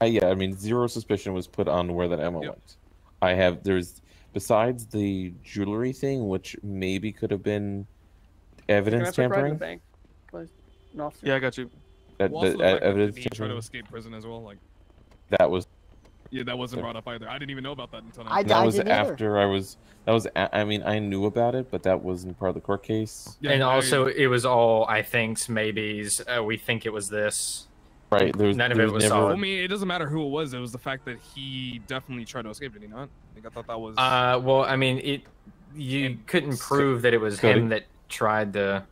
Yeah, I mean, zero suspicion was put on where that ammo Yep. went. There's besides the jewelry thing, which maybe could have been evidence Can I ride to the tampering. bank, please? An officer? Yeah, I got you. Well, also the fact that Evidence did he try to tampering. escape prison as well? Like, That was. yeah, that wasn't brought up either. I didn't even know about that until now. That was after I was. That was. I mean, I knew about it, but that wasn't part of the court case. And also, it was all I thinks, maybes. We think it was this. Right. None of it was I solid. mean, it doesn't matter who it was. It was the fact that he definitely tried to escape. Did he not? Like, I thought that was. Well, I mean, you couldn't prove that it was Cody? him that tried to.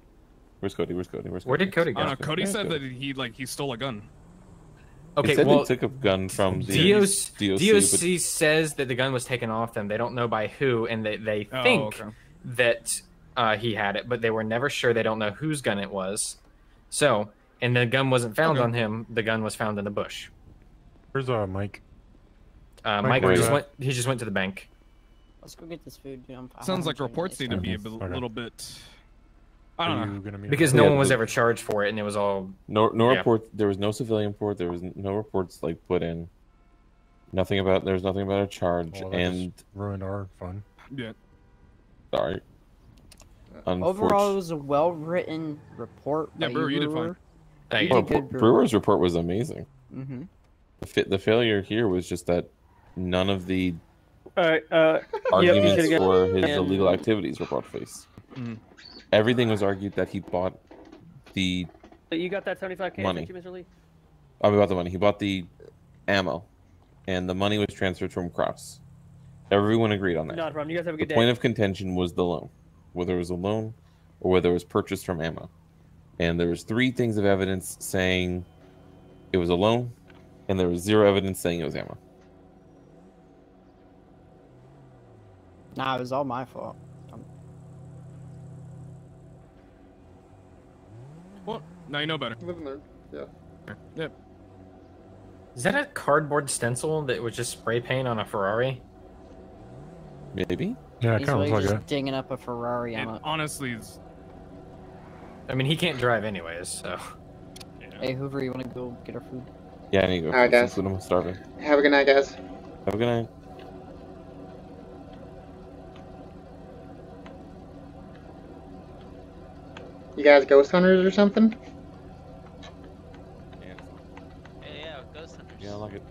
Where's Cody? Where's Cody? Where's Cody? Where did Cody go? I don't know. Cody said that he stole a gun. Okay, He said well, they took a gun from the DOC says that the gun was taken off them. They don't know by who, and they Oh, think okay. that he had it, but they were never sure. They don't know whose gun it was. So, and the gun wasn't found on him. The gun was found in the bush. Where's Mike? Mike where just you went. He just went to the bank. Let's go get this food. Dude. Sounds like reports need to be a little bit. I don't know. Because no one was ever charged for it, and it was all No yeah. report. There was no civilian report. There was no reports like put in. Nothing about. There's nothing about a charge, Well, that and just ruined our fun. Yeah. sorry. Overall, it was a well-written report. Yeah, by Brewer, you did Brewer. fine. You did good, Brewer. Brewer's report was amazing. Mhm. The failure here was just that none of the All right. arguments yep, for his and- illegal activities were brought face. Mhm. Everything was argued that he bought the. You got that 75K? Money. Thank you, Mr. Lee. About the money. He bought the ammo, and the money was transferred from Kraus. Everyone agreed on that. Not a problem. You guys have a good The day. point of contention was the loan, whether it was a loan or whether it was purchased from ammo. And there was 3 things of evidence saying it was a loan, and there was 0 evidence saying it was ammo. Nah, it was all my fault. Well, now you know better. Living there. Yeah. Yep. Is that a cardboard stencil that was just spray paint on a Ferrari? Maybe. Yeah, He's really just dinging up a Ferrari on it. Honestly, it's... I mean, he can't drive anyways, so. Hey, Hoover, you want to go get our food? Yeah, I need to go. All right, guys. Since I'm starving. Have a good night, guys. Have a good night. You guys ghost hunters or something? Yeah, ghost hunters. Yeah, I like it.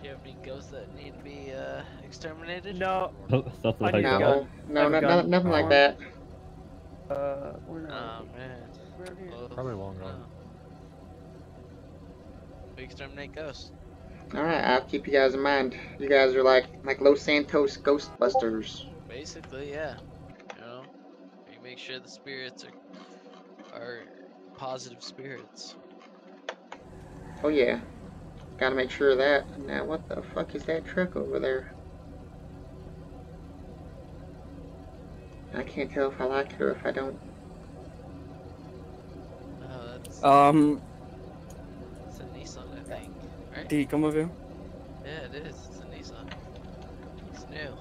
You have any ghosts that need to be exterminated? No. Something I like need a that. gun. No, I have a gun. nothing like that. We're not. Oh man. Well, Probably long gone. we exterminate ghosts. Alright, I'll keep you guys in mind. You guys are like Los Santos Ghostbusters. Basically, yeah. You know, we make sure the spirits are positive spirits. Oh yeah. Gotta make sure of that. Now what the fuck is that truck over there? I can't tell if I like it or if I don't. Oh, that's It's a Nissan, I think. Right? D, come over here. Yeah, it is. It's a Nissan. It's new.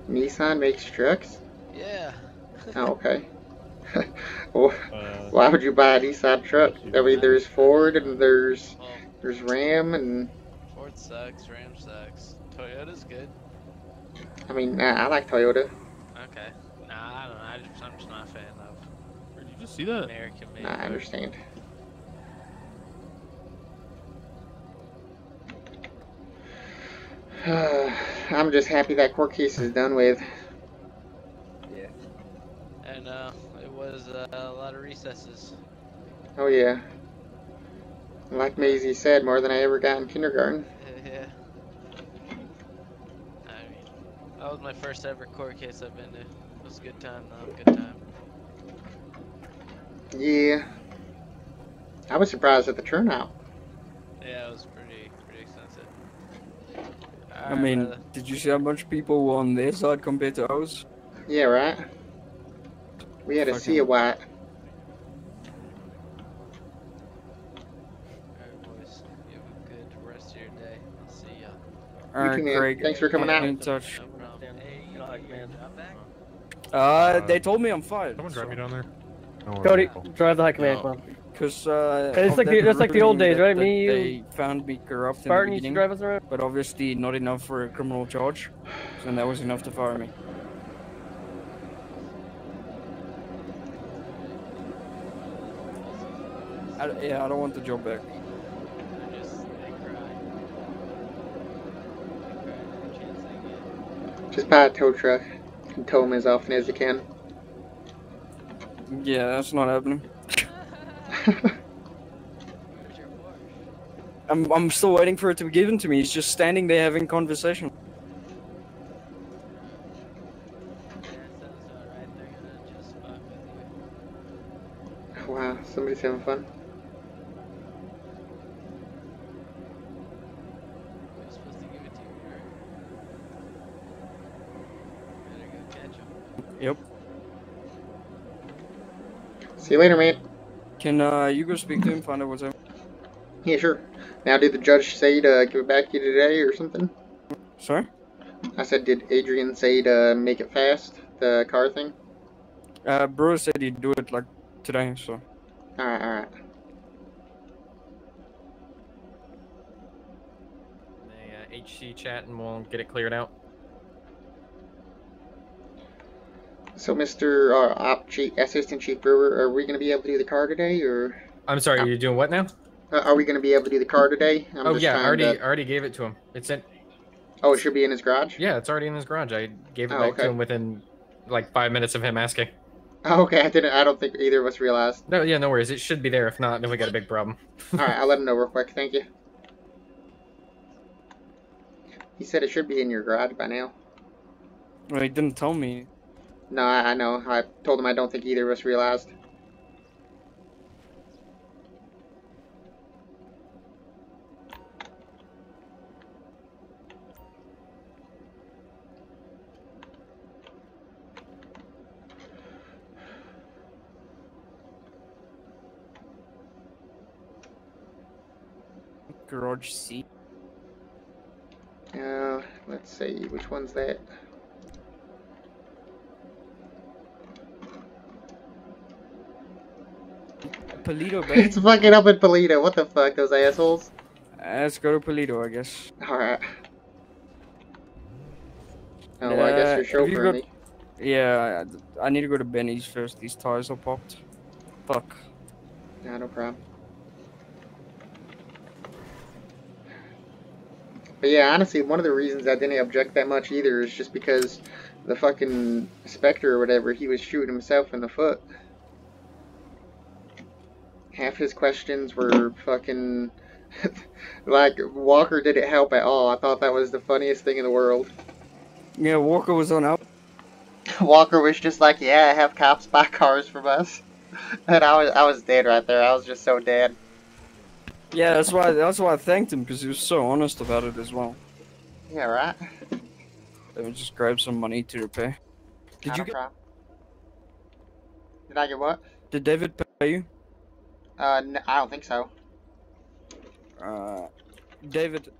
Nissan makes trucks? Yeah. Oh, okay. Well, why would you buy a Nissan truck? I mean, there's Ford and there's Ram and Ford sucks. Ram sucks. Toyota's good. I mean, I like Toyota. Okay. Nah, I don't know. I'm just not a fan of. Where did you just see that? American made. I understand. I'm just happy that court case is done with. Yeah. And it was a lot of recesses. Oh yeah. Like Maisie said, more than I ever got in kindergarten. Yeah. I mean, that was my first ever court case I've been to. It was a good time though. Good time. Yeah. I was surprised at the turnout. Yeah, it was pretty extensive. I mean, did you see how much people were on their side compared to ours? Yeah, right? We had a sea of white. Alright, boys. You have a good rest of your day. I'll see ya. You too, man. Craig. Thanks for coming I'll out. be in touch. No problem. Hey, You know, like, man. They told me I'm fired. Someone drive me down there. Oh, Cody, cool. drive the high command club. Because It's like that's like the old days, right? Me, you, they found me corrupt Spartan in the used to beginning, drive us around. but obviously not enough for a criminal charge, and that was enough to fire me. I don't want the job back. Just buy a tow truck and tow him as often as you can. Yeah, that's not happening. I'm still waiting for it to be given to me. He's just standing there having conversation. Wow, somebody's having fun. Yep. See you later, mate. Can you go speak to him, find out what's up? Yeah, sure. Now, did the judge say to give it back to you today or something? Sorry? I said, did Adrian say to make it fast, the car thing? Bro said he'd do it like today, so. Alright, alright. HC chat and we'll get it cleared out. So, Mr. Assistant Chief Brewer, are we going to be able to do the car today, or? I'm sorry, you're doing what now? Are we going to be able to do the car today? Oh yeah, I already gave it to him. It's in. Oh, it should be in his garage? Yeah, it's already in his garage. I gave it Oh, back okay. to him within like 5 minutes of him asking. Oh, okay, I don't think either of us realized. No, yeah, no worries. It should be there. If not, then we got a big problem. Alright, I'll let him know real quick. Thank you. He said it should be in your garage by now. Well, he didn't tell me. No, I know. I told him I don't think either of us realized. Garage C. Let's see. Which one's that? Polito Bay. It's fucking up at Polito. What the fuck, those assholes? Let's go to Polito, I guess. Alright. Oh, well, I guess you're have you chauffeuring me. Yeah, I need to go to Benny's first. These tires are popped. Fuck. Yeah, no problem. But yeah, honestly, one of the reasons I didn't object that much either is just because the fucking Spectre or whatever, he was shooting himself in the foot. Half his questions were fucking... like, Walker didn't help at all. I thought that was the funniest thing in the world. Yeah, Walker was on out. Walker was just like, yeah, have cops buy cars from us. And I was dead right there. I was just so dead. Yeah, that's why I thanked him, because he was so honest about it as well. Yeah, right? Let me just grab some money to repay. Did you get... Did I get what? Did David pay you? No, I don't think so. David...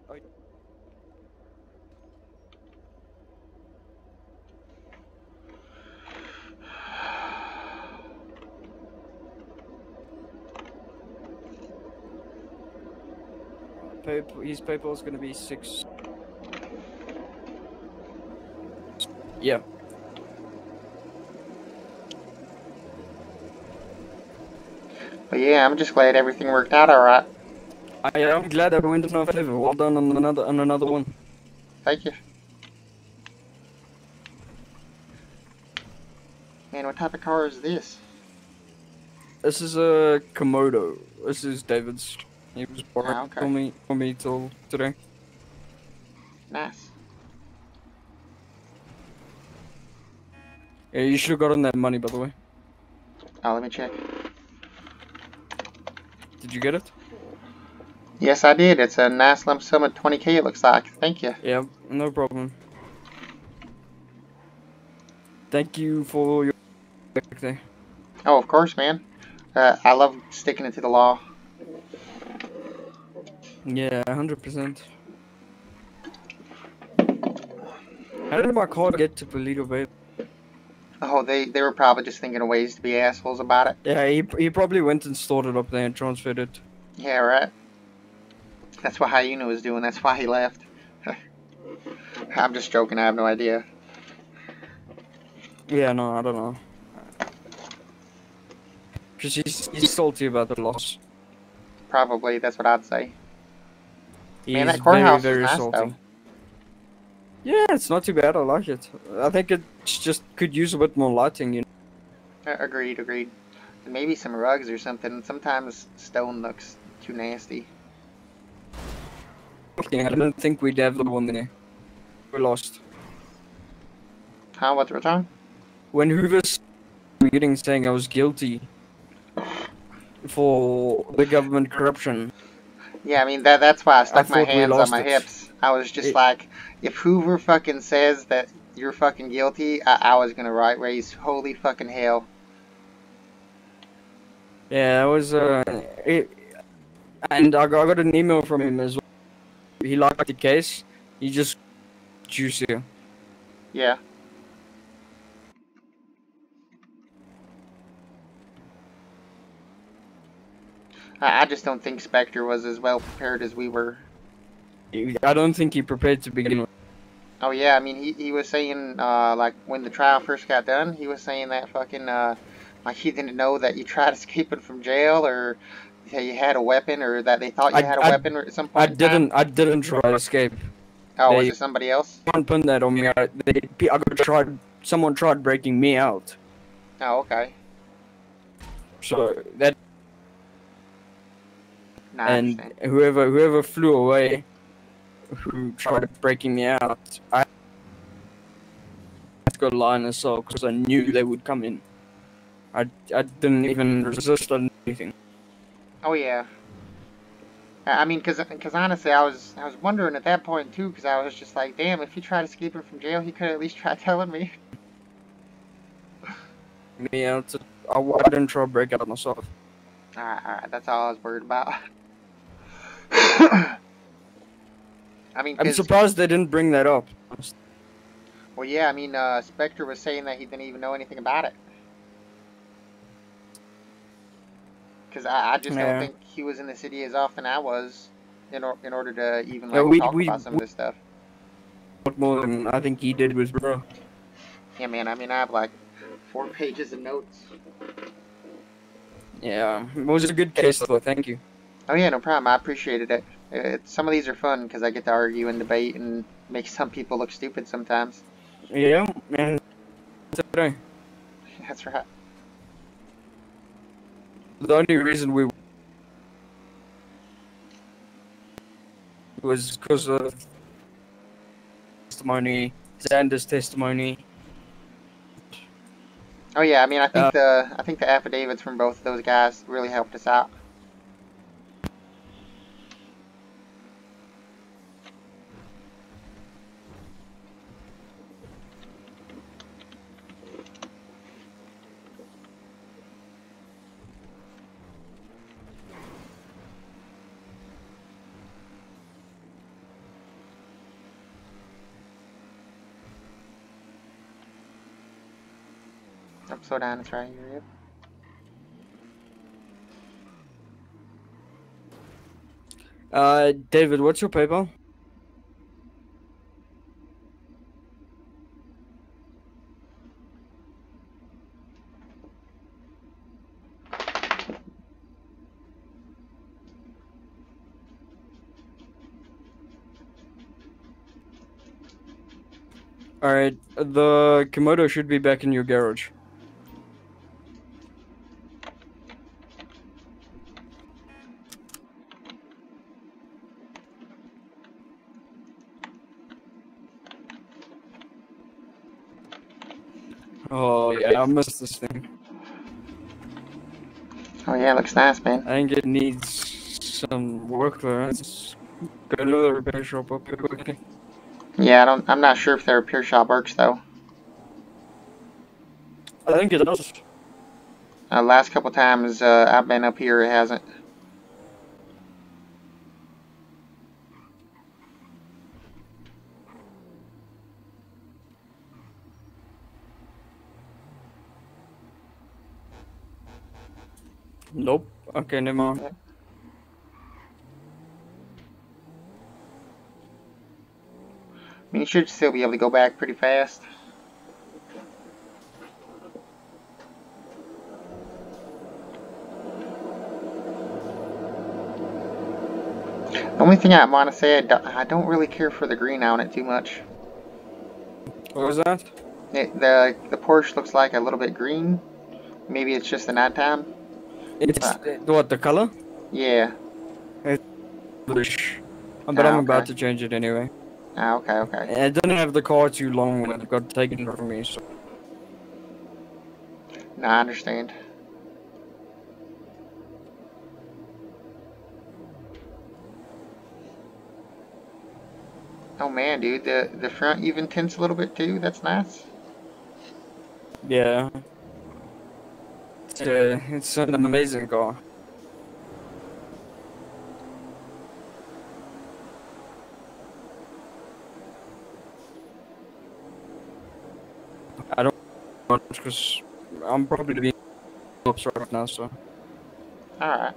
His PayPal is going to be 6. Yeah. But yeah, I'm just glad everything worked out alright. I'm glad I went in our favor. Well done on another one. Thank you. Man, what type of car is this? This is a Komodo. This is David's. He was borrowing for me till today. Nice. Yeah, you should have gotten that money, by the way. Oh, let me check. Did you get it? Yes, I did. It's a nice lump sum of 20K, it looks like. Thank you. Yeah, no problem. Thank you for your birthday. Oh, of course, man. I love sticking it to the law. Yeah, 100%. How did my car get to Polito Bay? Oh, they were probably just thinking of ways to be assholes about it. Yeah, he probably went and stored it up there and transferred it. Yeah, right. That's what Hyena was doing. That's why he left. I'm just joking. I have no idea. Yeah, no, I don't know. Because he's salty about the loss. Probably. That's what I'd say. Man, He's that courthouse very, very is nice, salty. though. Yeah, it's not too bad. I like it. I think it just could use a bit more lighting, you know. Agreed, agreed. Maybe some rugs or something. Sometimes stone looks too nasty. I didn't think we'd have the one there. We lost. Huh? What's wrong? When Hoover's meeting saying I was guilty for the government corruption. Yeah, I mean, that's why I stuck my thought we hands on lost my it. hips. I was just like, if Hoover fucking says that you're fucking guilty, I was gonna raise holy fucking hell. Yeah, it was, and I got an email from him as well. He liked the case. He just juicier. Yeah. I just don't think Spectre was as well prepared as we were. I don't think he prepared to begin with. Oh yeah, I mean, he was saying, like, when the trial first got done, he was saying that fucking, like, he didn't know that you tried escaping from jail, or that you had a weapon, or that they thought you had a weapon at some point I didn't try to escape. Oh, was it somebody else? Someone put that on me. Someone tried breaking me out. Oh, okay. So that. Nah, I and understand. whoever flew away, who tried breaking me out, I got a line of soul because I knew they would come in. I didn't even resist anything. Oh yeah. I mean, cause honestly, I was wondering at that point too, cause I was just like, damn, if he tried escaping from jail, he could at least try telling me. Yeah, I didn't try to break out myself. Alright, that's all I was worried about. I mean, I'm surprised they didn't bring that up. well, yeah, I mean, Spectre was saying that he didn't even know anything about it. Because I just don't think he was in the city as often I was in order to even like talk about some of this stuff. More than I think he did with bro. Yeah, man. I mean, I have like 4 pages of notes. Yeah, it was a good case though. Thank you. Oh yeah, no problem. I appreciated it. Some of these are fun because I get to argue and debate and make some people look stupid sometimes. Yeah, man. Today. That's right. The only reason we was because of testimony, Xander's testimony. Oh yeah, I mean, I think the affidavits from both of those guys really helped us out. Slow down, it's right here. Yep. David, what's your PayPal? Alright, the Komodo should be back in your garage. Oh yeah, I missed this thing. Oh yeah, looks nice, man. I think it needs some work there. Let's go to the repair shop up here quickly. Yeah, I'm not sure if their repair shop works though. I think it does. Last couple times I've been up here, it hasn't. Nope. Okay, never mind. I mean, you should still be able to go back pretty fast. The only thing I want to say, I don't really care for the green on it too much. What was that? The Porsche looks like a little bit green. Maybe it's just the nighttime. It's what, the color? Yeah. It's bluish. But I'm about to change it anyway. Ah, okay, okay. I didn't have the car too long when it got taken from me, so. No, I understand. Oh man, dude, the front even tints a little bit too. That's nice. Yeah. It's an amazing car. I don't know because I'm probably being upset right now, so. Alright.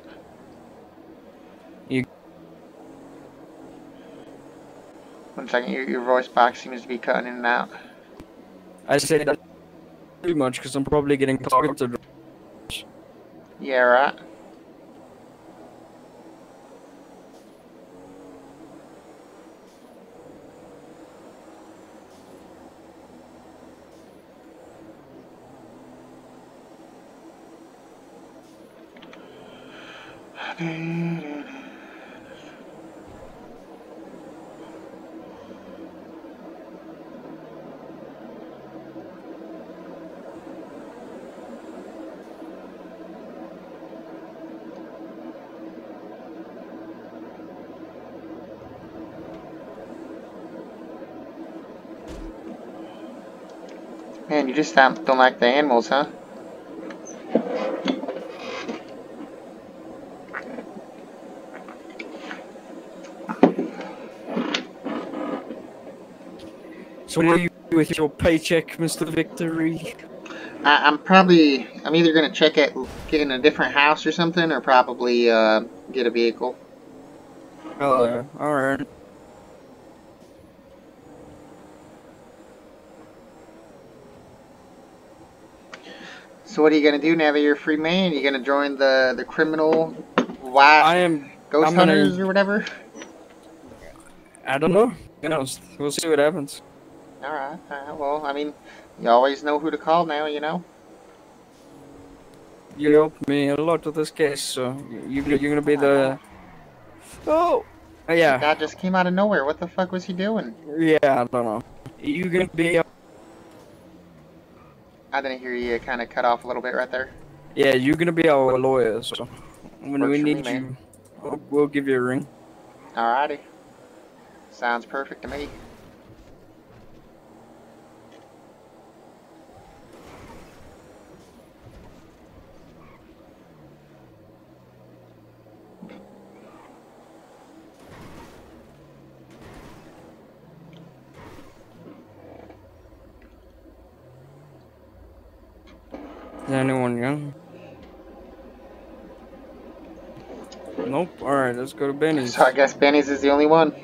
You. One second, your voice box seems to be cutting in and out. I say that too much because I'm probably getting targeted. Yeah, right. Man, you just don't like the animals, huh? So what are you with your paycheck, Mr. Victory? I'm either gonna check at getting a different house or something, or probably get a vehicle. Oh, alright. So what are you gonna do now that you're a free man? You gonna join the criminal ghost hunters or whatever? I don't know. You know, we'll see what happens. Alright, well, I mean, you always know who to call now, you know? You helped me a lot with this case, so you're gonna be the. Oh, yeah. That just came out of nowhere. What the fuck was he doing? Yeah, I don't know. You're gonna be. I didn't hear you. Kind of cut off a little bit right there. Yeah, you're gonna be our lawyer, so when Works we for me, need man. you, we'll give you a ring. Alrighty. Sounds perfect to me. Is anyone young? Nope. Alright, let's go to Benny's. So I guess Benny's is the only one.